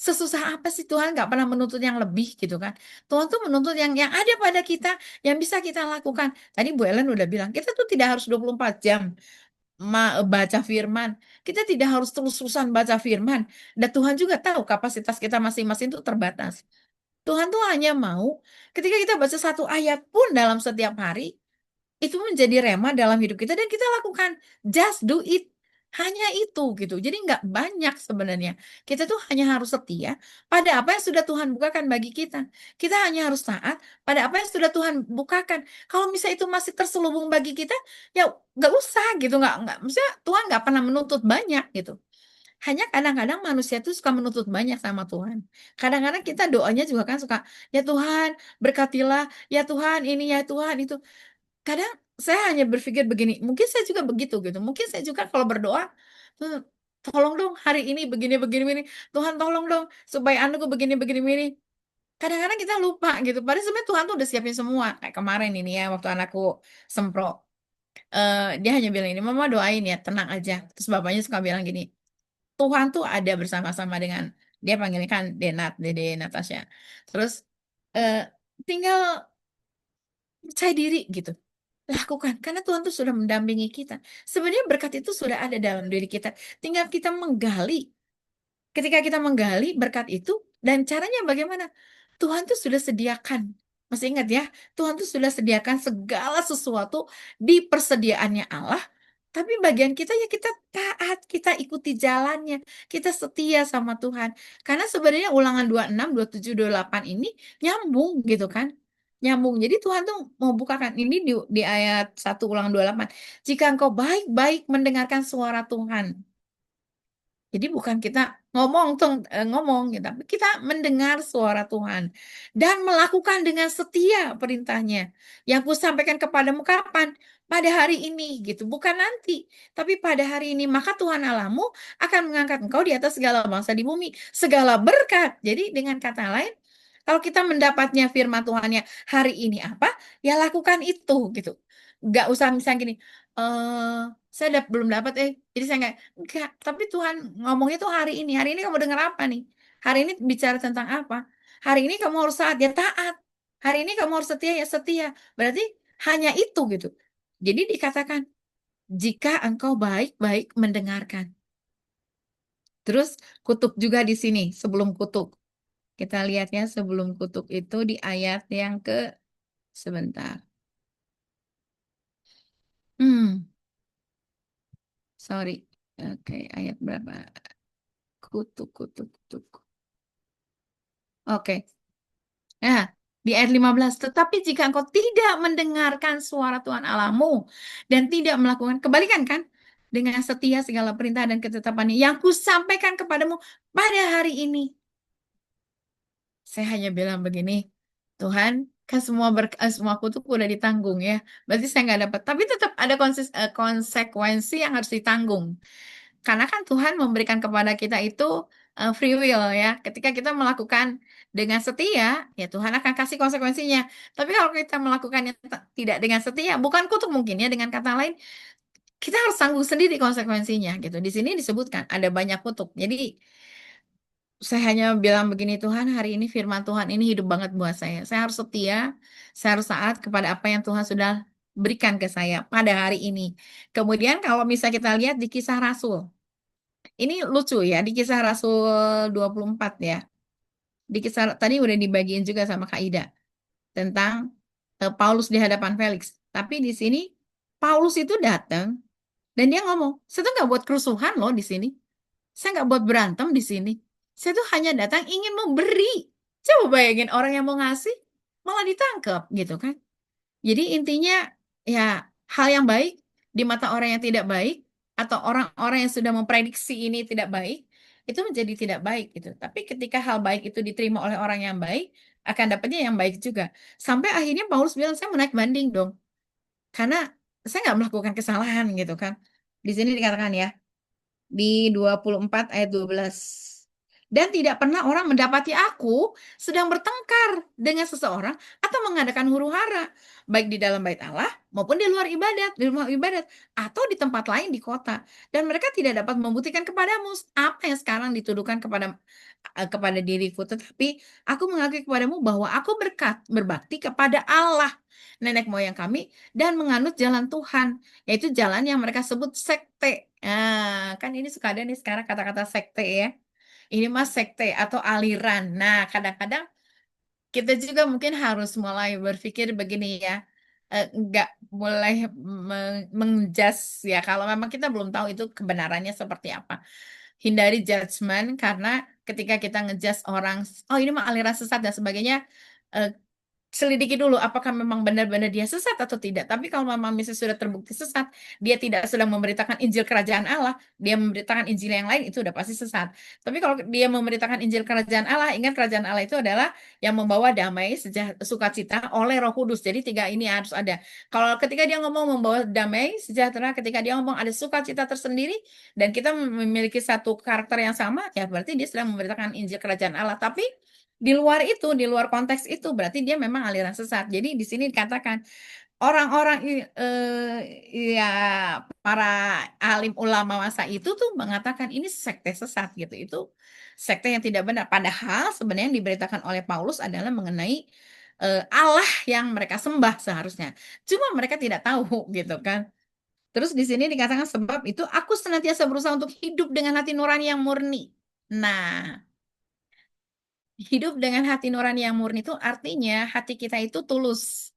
sesusah apa sih Tuhan nggak pernah menuntut yang lebih gitu kan. Tuhan tuh menuntut yang ada pada kita, yang bisa kita lakukan. Tadi Bu Ellen udah bilang, kita tuh tidak harus 24 jam baca firman. Kita tidak harus terus-terusan baca firman. Dan Tuhan juga tahu kapasitas kita masing-masing itu terbatas. Tuhan tuh hanya mau ketika kita baca 1 ayat pun dalam setiap hari, itu menjadi rema dalam hidup kita dan kita lakukan. Just do it. Hanya itu gitu. Jadi nggak banyak sebenarnya. Kita tuh hanya harus setia pada apa yang sudah Tuhan bukakan bagi kita. Kita hanya harus taat pada apa yang sudah Tuhan bukakan. Kalau misalnya itu masih terselubung bagi kita, ya nggak usah gitu. Nggak, maksudnya Tuhan nggak pernah menuntut banyak gitu. Hanya kadang-kadang manusia tuh suka menuntut banyak sama Tuhan. Kadang-kadang kita doanya juga kan suka, ya Tuhan berkatilah, ya Tuhan ini, ya Tuhan itu. Kadang saya hanya berpikir begini, mungkin saya juga begitu gitu. Mungkin saya juga kalau berdoa, "Tuh, tolong dong hari ini begini begini begini. Tuhan tolong dong supaya anakku begini begini begini." Kadang-kadang kita lupa gitu. Padahal sebenarnya Tuhan tuh udah siapin semua. Kayak kemarin ini ya waktu anakku sempro. Dia hanya bilang ini, "Mama doain ya, tenang aja." Terus bapaknya suka bilang gini, "Tuhan tuh ada bersama-sama dengan," dia panggilnya kan Dede Natasha. Terus eh, tinggal percaya diri gitu. Lakukan karena Tuhan tuh sudah mendampingi kita. Sebenarnya berkat itu sudah ada dalam diri kita. Tinggal kita menggali. Ketika kita menggali berkat itu dan caranya bagaimana? Tuhan tuh sudah sediakan. Masih ingat ya? Tuhan tuh sudah sediakan segala sesuatu di persediaannya Allah. Tapi bagian kita ya kita taat, kita ikuti jalannya, kita setia sama Tuhan. Karena sebenarnya Ulangan 26, 27, 28 ini nyambung gitu kan. Nyambung. Jadi Tuhan tuh mau bukakan ini di ayat 1 Ulangan 28. Jika engkau baik-baik mendengarkan suara Tuhan. Jadi bukan kita ngomong gitu, tapi kita mendengar suara Tuhan dan melakukan dengan setia perintahnya. Yang ku sampaikan kepadamu kapan? Pada hari ini gitu, bukan nanti, tapi pada hari ini. Maka Tuhan Allahmu akan mengangkat engkau di atas segala bangsa di bumi, segala berkat. Jadi dengan kata lain, kalau kita mendapatnya firman Tuhannya hari ini apa? Ya lakukan itu gitu. Nggak usah misalnya gini, saya belum dapat jadi saya enggak, tapi Tuhan ngomongnya tuh hari ini kamu dengar apa nih, hari ini bicara tentang apa, hari ini kamu harus taat ya taat, hari ini kamu harus setia ya setia, berarti hanya itu gitu. Jadi dikatakan jika engkau baik-baik mendengarkan. Terus kutuk juga di sini sebelum kutuk, kita lihatnya sebelum kutuk itu di ayat yang sebentar. Sorry. Oke, ayat berapa? kutuk. Oke. Nah, di ayat 15, tetapi jika engkau tidak mendengarkan suara Tuhan Allahmu dan tidak melakukan, kebalikan kan? Dengan setia segala perintah dan ketetapannya yang kusampaikan kepadamu pada hari ini. Saya hanya bilang begini, Tuhan, kan semua kutuk udah ditanggung ya. Berarti saya nggak dapat. Tapi tetap ada konsekuensi yang harus ditanggung. Karena kan Tuhan memberikan kepada kita itu free will ya. Ketika kita melakukan dengan setia, ya Tuhan akan kasih konsekuensinya. Tapi kalau kita melakukannya tidak dengan setia, bukan kutuk mungkin ya, dengan kata lain, kita harus tanggung sendiri konsekuensinya gitu. Di sini disebutkan ada banyak kutuk. Jadi saya hanya bilang begini, Tuhan, hari ini firman Tuhan ini hidup banget buat saya. Saya harus setia, saya harus taat kepada apa yang Tuhan sudah berikan ke saya pada hari ini. Kemudian kalau misalnya kita lihat di Kisah Rasul, ini lucu ya, di Kisah Rasul 24 ya. Di kisah tadi udah dibagiin juga sama Kak Ida tentang Paulus di hadapan Felix. Tapi di sini Paulus itu datang dan dia ngomong, saya tuh nggak buat kerusuhan loh di sini. Saya nggak buat berantem di sini. Saya tuh hanya datang ingin memberi. Coba bayangin orang yang mau ngasih malah ditangkap gitu kan. Jadi intinya ya hal yang baik di mata orang yang tidak baik atau orang-orang yang sudah memprediksi ini tidak baik itu menjadi tidak baik gitu. Tapi ketika hal baik itu diterima oleh orang yang baik akan dapatnya yang baik juga. Sampai akhirnya Paulus bilang saya mau naik banding dong. Karena saya nggak melakukan kesalahan gitu kan. Di sini dikatakan ya di 24 ayat 12. Dan tidak pernah orang mendapati aku sedang bertengkar dengan seseorang atau mengadakan huru-hara, baik di dalam bait Allah maupun di luar ibadat, di rumah ibadat, atau di tempat lain di kota. Dan mereka tidak dapat membuktikan kepadamu apa yang sekarang dituduhkan kepada diriku. Tetapi aku mengakui kepadamu bahwa aku berbakti kepada Allah, nenek moyang kami, dan menganut jalan Tuhan, yaitu jalan yang mereka sebut sekte. Nah, kan ini suka ada nih sekarang kata-kata sekte ya. Ini mas sekte atau aliran. Nah, kadang-kadang kita juga mungkin harus mulai berpikir begini ya. Nggak boleh menjas ya. Kalau memang kita belum tahu itu kebenarannya seperti apa. Hindari judgement karena ketika kita ngejudge orang, oh ini mah aliran sesat dan sebagainya, selidiki dulu apakah memang benar-benar dia sesat atau tidak. Tapi kalau memang misalnya sudah terbukti sesat, dia tidak sedang memberitakan Injil Kerajaan Allah, dia memberitakan Injil yang lain, itu udah pasti sesat. Tapi kalau dia memberitakan Injil Kerajaan Allah, ingat Kerajaan Allah itu adalah yang membawa damai, sukacita oleh Roh Kudus. Jadi tiga ini harus ada. Kalau ketika dia ngomong membawa damai, sejahtera, ketika dia ngomong ada sukacita tersendiri, dan kita memiliki satu karakter yang sama, ya berarti dia sedang memberitakan Injil Kerajaan Allah. Tapi di luar itu, di luar konteks itu, berarti dia memang aliran sesat. Jadi di sini dikatakan orang-orang ya para alim ulama masa itu tuh mengatakan ini sekte sesat gitu. Itu sekte yang tidak benar. Padahal sebenarnya yang diberitakan oleh Paulus adalah mengenai Allah yang mereka sembah seharusnya. Cuma mereka tidak tahu gitu kan. Terus di sini dikatakan sebab itu aku senantiasa berusaha untuk hidup dengan hati nurani yang murni. Nah, hidup dengan hati nurani yang murni itu artinya hati kita itu tulus.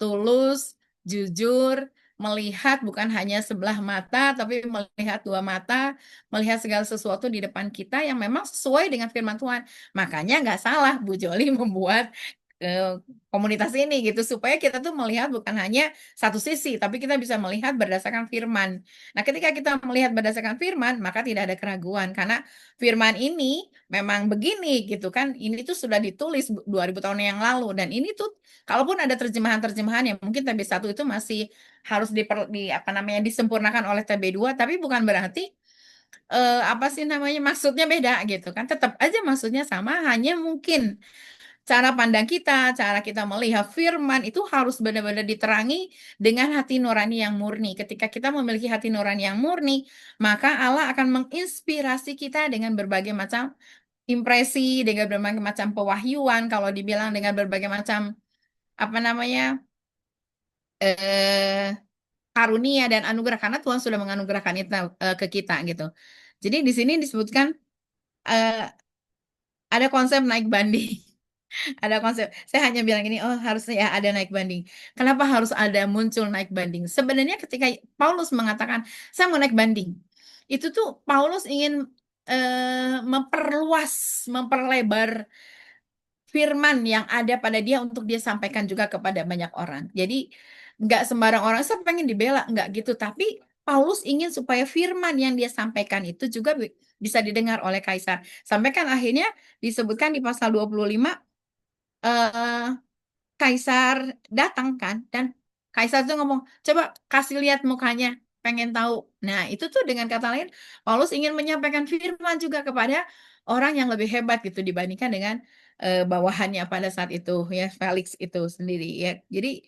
Tulus, jujur, melihat bukan hanya sebelah mata, tapi melihat dua mata, melihat segala sesuatu di depan kita yang memang sesuai dengan firman Tuhan. Makanya nggak salah Bu Joli membuat komunitas ini gitu supaya kita tuh melihat bukan hanya satu sisi tapi kita bisa melihat berdasarkan firman. Nah, ketika kita melihat berdasarkan firman, maka tidak ada keraguan karena firman ini memang begini gitu kan. Ini tuh sudah ditulis 2000 tahun yang lalu dan ini tuh kalaupun ada terjemahan-terjemahan yang mungkin TB1 itu masih harus disempurnakan oleh TB2 tapi bukan berarti apa sih namanya maksudnya beda gitu kan. Tetap aja maksudnya sama, hanya mungkin cara pandang kita, cara kita melihat firman itu harus benar-benar diterangi dengan hati nurani yang murni. Ketika kita memiliki hati nurani yang murni, maka Allah akan menginspirasi kita dengan berbagai macam impresi, dengan berbagai macam pewahyuan, kalau dibilang dengan berbagai macam karunia dan anugerah karena Tuhan sudah menganugerahkan itu ke kita gitu. Jadi di sini disebutkan ada konsep naik banding. Ada konsep. Saya hanya bilang ini, oh harusnya ya ada naik banding. Kenapa harus ada muncul naik banding? Sebenarnya ketika Paulus mengatakan, saya mau naik banding. Itu tuh Paulus ingin memperlebar firman yang ada pada dia untuk dia sampaikan juga kepada banyak orang. Jadi nggak sembarang orang saya pengen dibela, nggak gitu. Tapi Paulus ingin supaya firman yang dia sampaikan itu juga bisa didengar oleh kaisar. Sampai kan akhirnya disebutkan di pasal 25, kaisar datang kan, dan kaisar tuh ngomong, coba kasih lihat mukanya, pengen tahu. Nah, itu tuh dengan kata lain, Paulus ingin menyampaikan firman juga kepada orang yang lebih hebat gitu dibandingkan dengan bawahannya pada saat itu, ya Felix itu sendiri ya. Jadi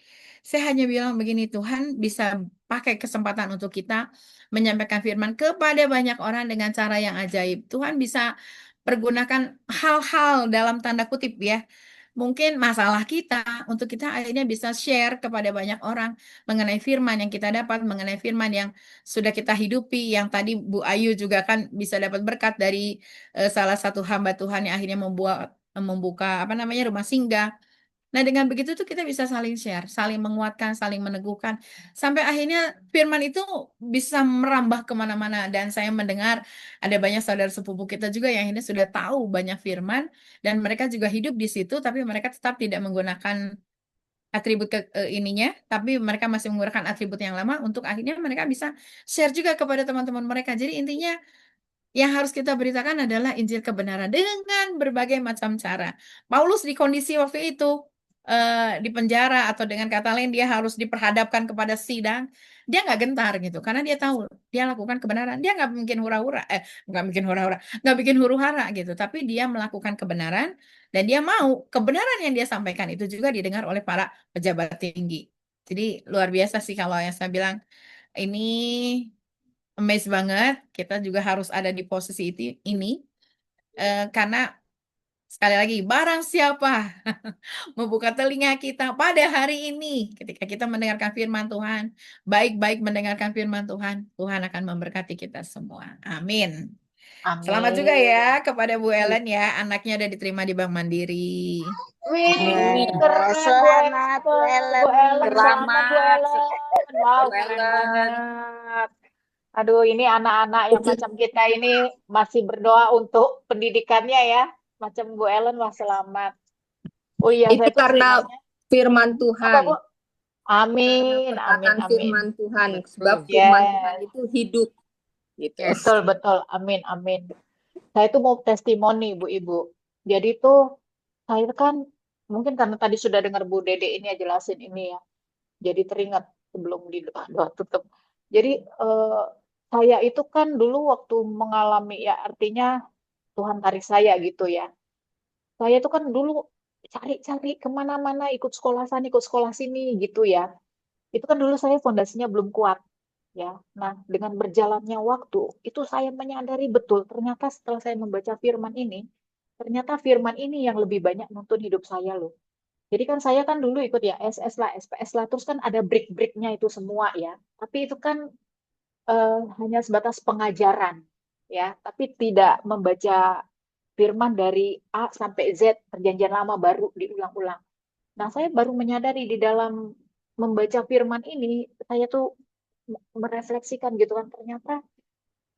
saya hanya bilang begini, Tuhan bisa pakai kesempatan untuk kita menyampaikan firman kepada banyak orang dengan cara yang ajaib. Tuhan bisa pergunakan hal-hal dalam tanda kutip ya, mungkin masalah kita untuk kita akhirnya bisa share kepada banyak orang mengenai firman yang kita dapat, mengenai firman yang sudah kita hidupi, yang tadi Bu Ayu juga kan bisa dapat berkat dari salah satu hamba Tuhan yang akhirnya membuka apa namanya rumah singgah. Nah, dengan begitu tuh kita bisa saling share, saling menguatkan, saling meneguhkan, sampai akhirnya firman itu bisa merambah kemana-mana. Dan saya mendengar ada banyak saudara sepupu kita juga yang akhirnya sudah tahu banyak firman, dan mereka juga hidup di situ, tapi mereka tetap tidak menggunakan atribut ininya, tapi mereka masih menggunakan atribut yang lama untuk akhirnya mereka bisa share juga kepada teman-teman mereka. Jadi intinya yang harus kita beritakan adalah Injil kebenaran dengan berbagai macam cara. Paulus di kondisi waktu itu di penjara, atau dengan kata lain dia harus diperhadapkan kepada sidang, dia nggak gentar gitu, karena dia tahu dia lakukan kebenaran. Dia nggak mungkin hura-hura, nggak bikin huru-hara gitu, tapi dia melakukan kebenaran dan dia mau kebenaran yang dia sampaikan itu juga didengar oleh para pejabat tinggi. Jadi luar biasa sih kalau yang saya bilang ini amazed banget. Kita juga harus ada di posisi ini karena sekali lagi barang siapa membuka telinga kita pada hari ini ketika kita mendengarkan firman Tuhan, baik-baik mendengarkan firman Tuhan, Tuhan akan memberkati kita semua. Amin. Selamat juga Amin. ya kepada Bu Ellen ya, anaknya udah diterima di Bank Mandiri. Wih, keren Selamat Bu Ellen. Bu Ellen, selamat Bu Selamat, Ellen. Wow, Bu keren Ellen. banget. Aduh, ini anak-anak yang macam kita ini masih berdoa untuk pendidikannya ya. Macam Bu Ellen, wah selamat. Oh iya, Itu saya tuh karena sebenarnya firman apa Tuhan, Bu? Amin, amin, perkataan amin. firman Tuhan, sebab Betul. firman Yes. Tuhan itu hidup gitu. Yes. Betul, amin, amin. Saya tuh mau testimoni Bu Ibu. Jadi tuh saya kan mungkin karena tadi sudah dengar Bu Dede ini ya jelasin ini ya. Jadi teringat sebelum di doa tutup. Jadi saya itu kan dulu waktu mengalami ya artinya Tuhan tarik saya gitu ya. Saya itu kan dulu cari-cari kemana-mana ikut sekolah sana ikut sekolah sini gitu ya. Itu kan dulu saya fondasinya belum kuat ya. Nah dengan berjalannya waktu itu saya menyadari betul ternyata setelah saya membaca firman ini ternyata firman ini yang lebih banyak nuntun hidup saya loh. Jadi kan saya kan dulu ikut ya SS lah, SPS lah, terus kan ada break-breaknya itu semua ya. Tapi itu kan hanya sebatas pengajaran ya, tapi tidak membaca firman dari A sampai Z, perjanjian lama baru diulang-ulang. Nah, saya baru menyadari di dalam membaca firman ini, saya tuh merefleksikan gitu kan, ternyata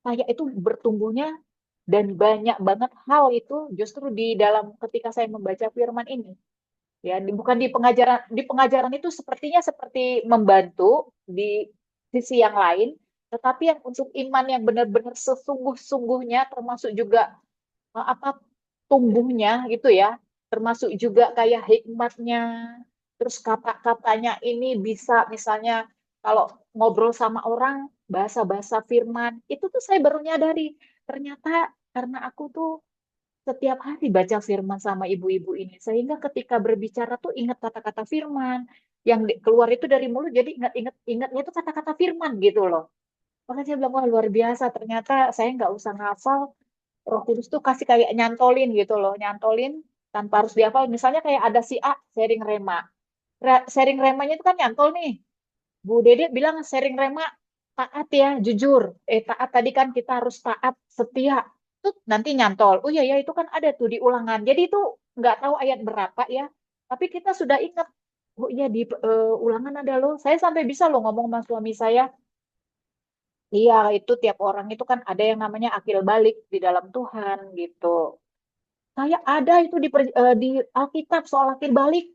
saya itu bertumbuhnya dan banyak banget hal itu justru di dalam ketika saya membaca firman ini. Ya, bukan di pengajaran itu sepertinya seperti membantu di sisi yang lain, tetapi yang untuk iman yang benar-benar sesungguh-sungguhnya termasuk juga apa tumbuhnya gitu ya, termasuk juga kayak hikmatnya, terus kata-katanya ini bisa misalnya kalau ngobrol sama orang bahasa-bahasa firman, itu tuh saya baru nyadari ternyata karena aku tuh setiap hari baca firman sama ibu-ibu ini sehingga ketika berbicara tuh ingat kata-kata firman yang keluar itu dari mulut jadi ingatnya itu kata-kata firman gitu loh. Makanya saya bilang wah luar biasa ternyata saya nggak usah ngafal, Roh Kudus tuh kasih kayak nyantolin gitu loh, nyantolin tanpa harus dihafal. Misalnya kayak ada si A sharing rema. Sharing remanya itu kan nyantol nih. Bu Dede bilang sharing rema taat ya, jujur. Taat tadi kan kita harus taat, setia. Tuh nanti nyantol. Oh iya ya itu kan ada tuh di ulangan. Jadi itu nggak tahu ayat berapa ya. Tapi kita sudah ingat. Oh iya di ulangan ada loh. Saya sampai bisa loh ngomong sama suami saya. Iya, itu tiap orang itu kan ada yang namanya akil balik di dalam Tuhan gitu. Saya ada itu di Alkitab soal akil balik.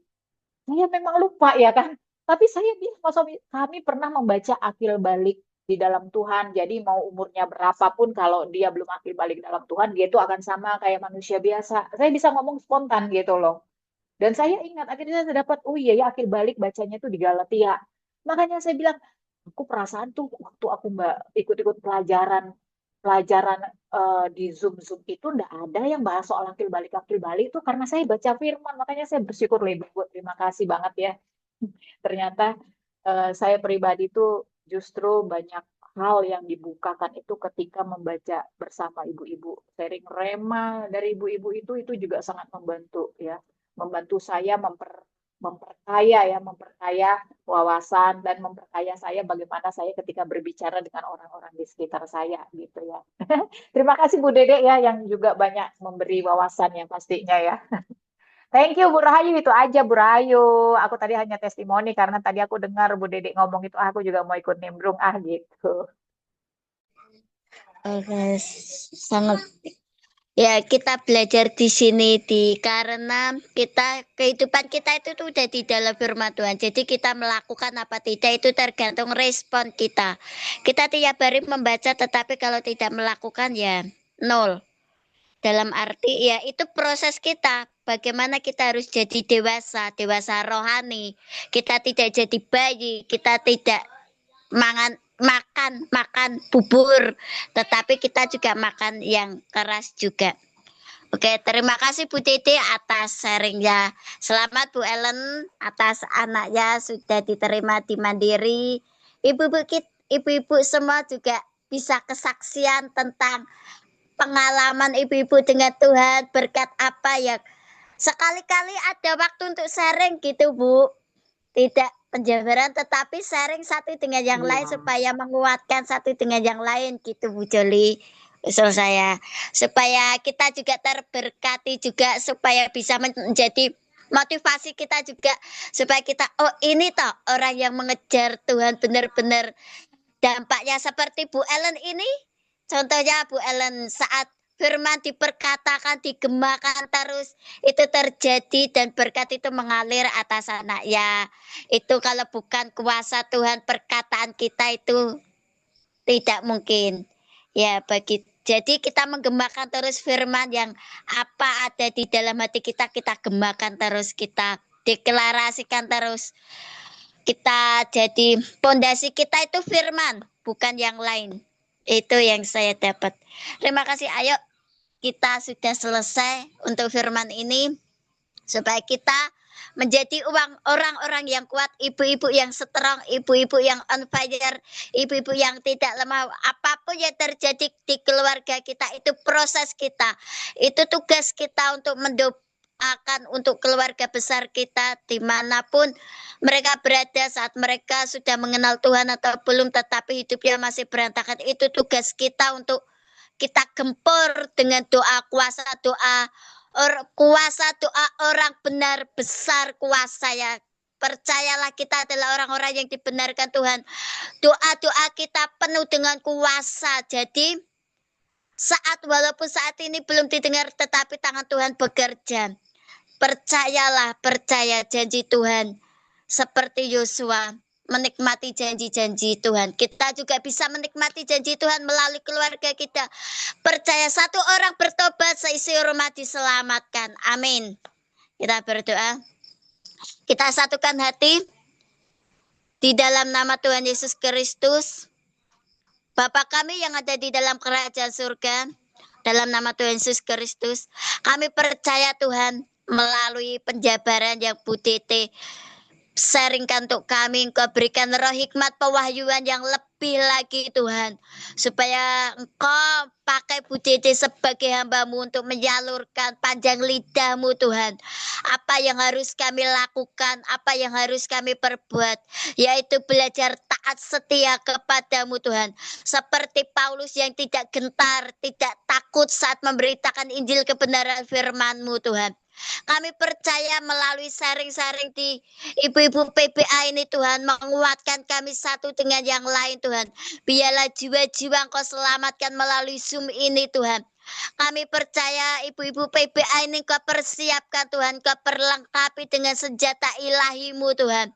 Saya memang lupa ya kan. Tapi saya bilang sama suami, kami pernah membaca akil balik di dalam Tuhan. Jadi mau umurnya berapapun kalau dia belum akil balik dalam Tuhan, dia itu akan sama kayak manusia biasa. Saya bisa ngomong spontan gitu loh. Dan saya ingat akhirnya saya dapat, oh iya ya akil balik bacanya itu di Galatia. Makanya saya bilang, aku perasaan tuh waktu aku mbak ikut-ikut pelajaran di Zoom itu ndak ada yang bahas soal akil balik itu karena saya baca firman, makanya saya bersyukur lebih buat terima kasih banget ya. Ternyata saya pribadi tuh justru banyak hal yang dibukakan itu ketika membaca bersama ibu-ibu. Sharing rema dari ibu-ibu itu juga sangat membantu ya. Membantu saya memperkaya wawasan dan memperkaya saya bagaimana saya ketika berbicara dengan orang-orang di sekitar saya gitu ya. Terima kasih Bu Dede ya yang juga banyak memberi wawasan yang pastinya ya. Thank you Bu Rahayu, itu aja Bu Rahayu. Aku tadi hanya testimoni karena tadi aku dengar Bu Dede ngomong itu, aku juga mau ikut nimbrung gitu. Oke, sangat ya kita belajar di sini karena kehidupan kita itu tuh udah di dalam firman Tuhan. Jadi kita melakukan apa tidak itu tergantung respon kita. Kita tiap hari membaca tetapi kalau tidak melakukan ya nol. Dalam arti ya itu proses kita. Bagaimana kita harus jadi dewasa rohani. Kita tidak jadi bayi, kita tidak makan bubur, tetapi kita juga makan yang keras juga. Oke, terima kasih Bu Dede atas sharingnya. Selamat Bu Ellen atas anaknya sudah diterima di Mandiri. Ibu-ibu semua juga bisa kesaksian tentang pengalaman ibu-ibu dengan Tuhan, berkat apa ya. Sekali-kali ada waktu untuk sharing gitu Bu. Tidak penjabaran tetapi sharing satu dengan yang lain supaya menguatkan satu dengan yang lain gitu Bu Joli. Usul saya supaya kita juga terberkati juga supaya bisa menjadi motivasi kita juga supaya kita oh ini toh orang yang mengejar Tuhan benar-benar dampaknya seperti Bu Ellen ini. Contohnya Bu Ellen saat firman diperkatakan, digemakan terus, itu terjadi dan berkat itu mengalir atas anaknya. Itu kalau bukan kuasa Tuhan, perkataan kita itu tidak mungkin. Ya, jadi kita menggemakan terus firman yang apa ada di dalam hati kita gemakan terus, kita deklarasikan terus. Kita jadi pondasi kita itu firman, bukan yang lain. Itu yang saya dapat. Terima kasih. Ayo kita sudah selesai untuk firman ini supaya kita menjadi orang-orang yang kuat, ibu-ibu yang strong, ibu-ibu yang on fire, ibu-ibu yang tidak lemah. Apapun yang terjadi di keluarga kita itu proses kita, itu tugas kita untuk mendoakan untuk keluarga besar kita dimanapun mereka berada saat mereka sudah mengenal Tuhan atau belum tetapi hidupnya masih berantakan. Itu tugas kita untuk kita gempur dengan doa kuasa doa orang benar besar kuasa ya. Percayalah kita adalah orang-orang yang dibenarkan Tuhan. Doa-doa kita penuh dengan kuasa. Jadi walaupun saat ini belum didengar tetapi tangan Tuhan bekerja. Percaya janji Tuhan seperti Yosua menikmati janji-janji Tuhan. Kita juga bisa menikmati janji Tuhan melalui keluarga kita. Percaya satu orang bertobat, seisi rumah diselamatkan. Amin. Kita berdoa. Kita satukan hati di dalam nama Tuhan Yesus Kristus. Bapa kami yang ada di dalam kerajaan surga, dalam nama Tuhan Yesus Kristus, kami percaya Tuhan melalui penjabaran yang Bu Tete sharingkan untuk kami, Engkau berikan roh hikmat pewahyuan yang lebih lagi Tuhan, supaya Engkau pakai Bu Dede sebagai hamba-Mu untuk menyalurkan panjang lidah-Mu Tuhan, apa yang harus kami lakukan, apa yang harus kami perbuat, yaitu belajar taat setia kepadamu Tuhan, seperti Paulus yang tidak gentar, tidak takut saat memberitakan Injil kebenaran firman-Mu Tuhan. Kami percaya melalui sharing-sharing di ibu-ibu PBA ini Tuhan, menguatkan kami satu dengan yang lain Tuhan. Biarlah jiwa-jiwa Engkau selamatkan melalui Zoom ini Tuhan. Kami percaya ibu-ibu PBA ini Kau persiapkan Tuhan, Kau perlengkapi dengan senjata ilahi-Mu Tuhan.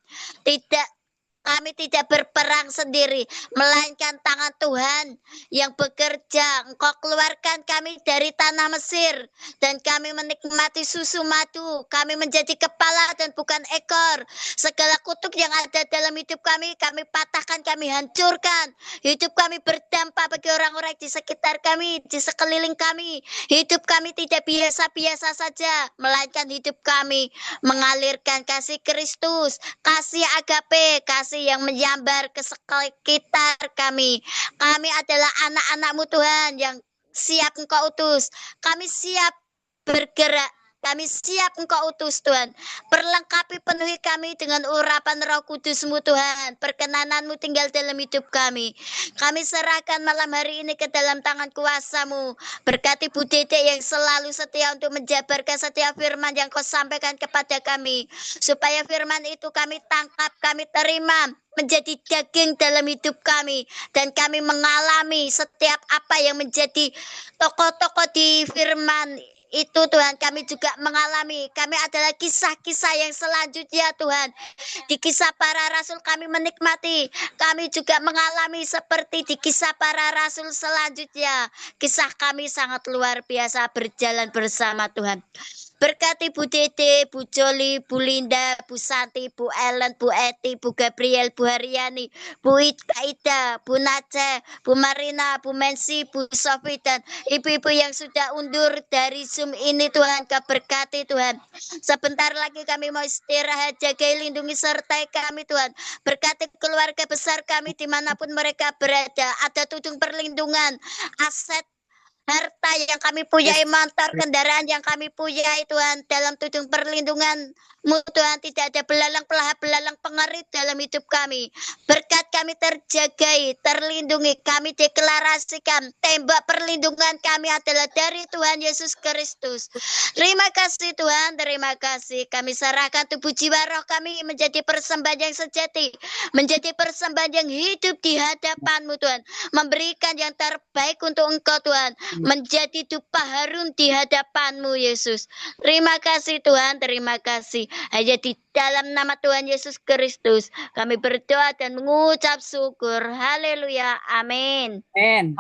Kami tidak berperang sendiri, melainkan tangan Tuhan yang bekerja. Engkau keluarkan kami dari tanah Mesir, dan kami menikmati susu madu. Kami menjadi kepala dan bukan ekor. Segala kutuk yang ada dalam hidup kami patahkan, kami hancurkan. Hidup kami berdampak bagi orang-orang di sekitar kami, di sekeliling kami. Hidup kami tidak biasa-biasa saja, melainkan hidup kami mengalirkan kasih Kristus, kasih agape, kasih yang menyambar ke sekitar kami. Kami adalah anak-anak-Mu Tuhan yang siap Engkau utus. Kami siap bergerak. Kami siap Engkau utus Tuhan. Perlengkapi penuhi kami dengan urapan Roh Kudus-Mu Tuhan. Perkenanan-Mu tinggal dalam hidup kami. Kami serahkan malam hari ini ke dalam tangan kuasa-Mu. Berkati Bu Dede yang selalu setia untuk menjabarkan setiap firman yang Kau sampaikan kepada kami. Supaya firman itu kami tangkap, kami terima, menjadi daging dalam hidup kami. Dan kami mengalami setiap apa yang menjadi tokoh-tokoh di firman itu Tuhan, kami juga mengalami. Kami adalah kisah-kisah yang selanjutnya Tuhan. Di kisah para rasul kami menikmati. Kami juga mengalami seperti di kisah para rasul selanjutnya. Kisah kami sangat luar biasa berjalan bersama Tuhan. Berkati Bu Dede, Bu Joli, Bu Linda, Bu Santi, Bu Ellen, Bu Eti, Bu Gabriel, Bu Haryani, Bu Ida, Bu Nace, Bu Marina, Bu Mensi, Bu Sofi, dan ibu-ibu yang sudah undur dari Zoom ini Tuhan. Kau berkati Tuhan. Sebentar lagi kami mau istirahat, jagai, lindungi, sertai kami Tuhan. Berkati keluarga besar kami dimanapun mereka berada. Ada tudung perlindungan, aset, harta yang kami punyai, motor, kendaraan yang kami punyai Tuhan, dalam tudung perlindungan-Mu Tuhan. Tidak ada belalang pengerit dalam hidup kami. Berkat kami terjagai, terlindungi. Kami deklarasikan tembak perlindungan kami adalah dari Tuhan Yesus Kristus. Terima kasih Tuhan, terima kasih. Kami serahkan tubuh jiwa roh kami menjadi persembahan yang sejati, menjadi persembahan yang hidup di hadapan-Mu Tuhan. Memberikan yang terbaik untuk Engkau Tuhan, menjadi dupa harum di hadapan-Mu Yesus. Terima kasih Tuhan, terima kasih. Hanya di dalam nama Tuhan Yesus Kristus kami berdoa dan mengucap syukur. Haleluya. Amin. Amin.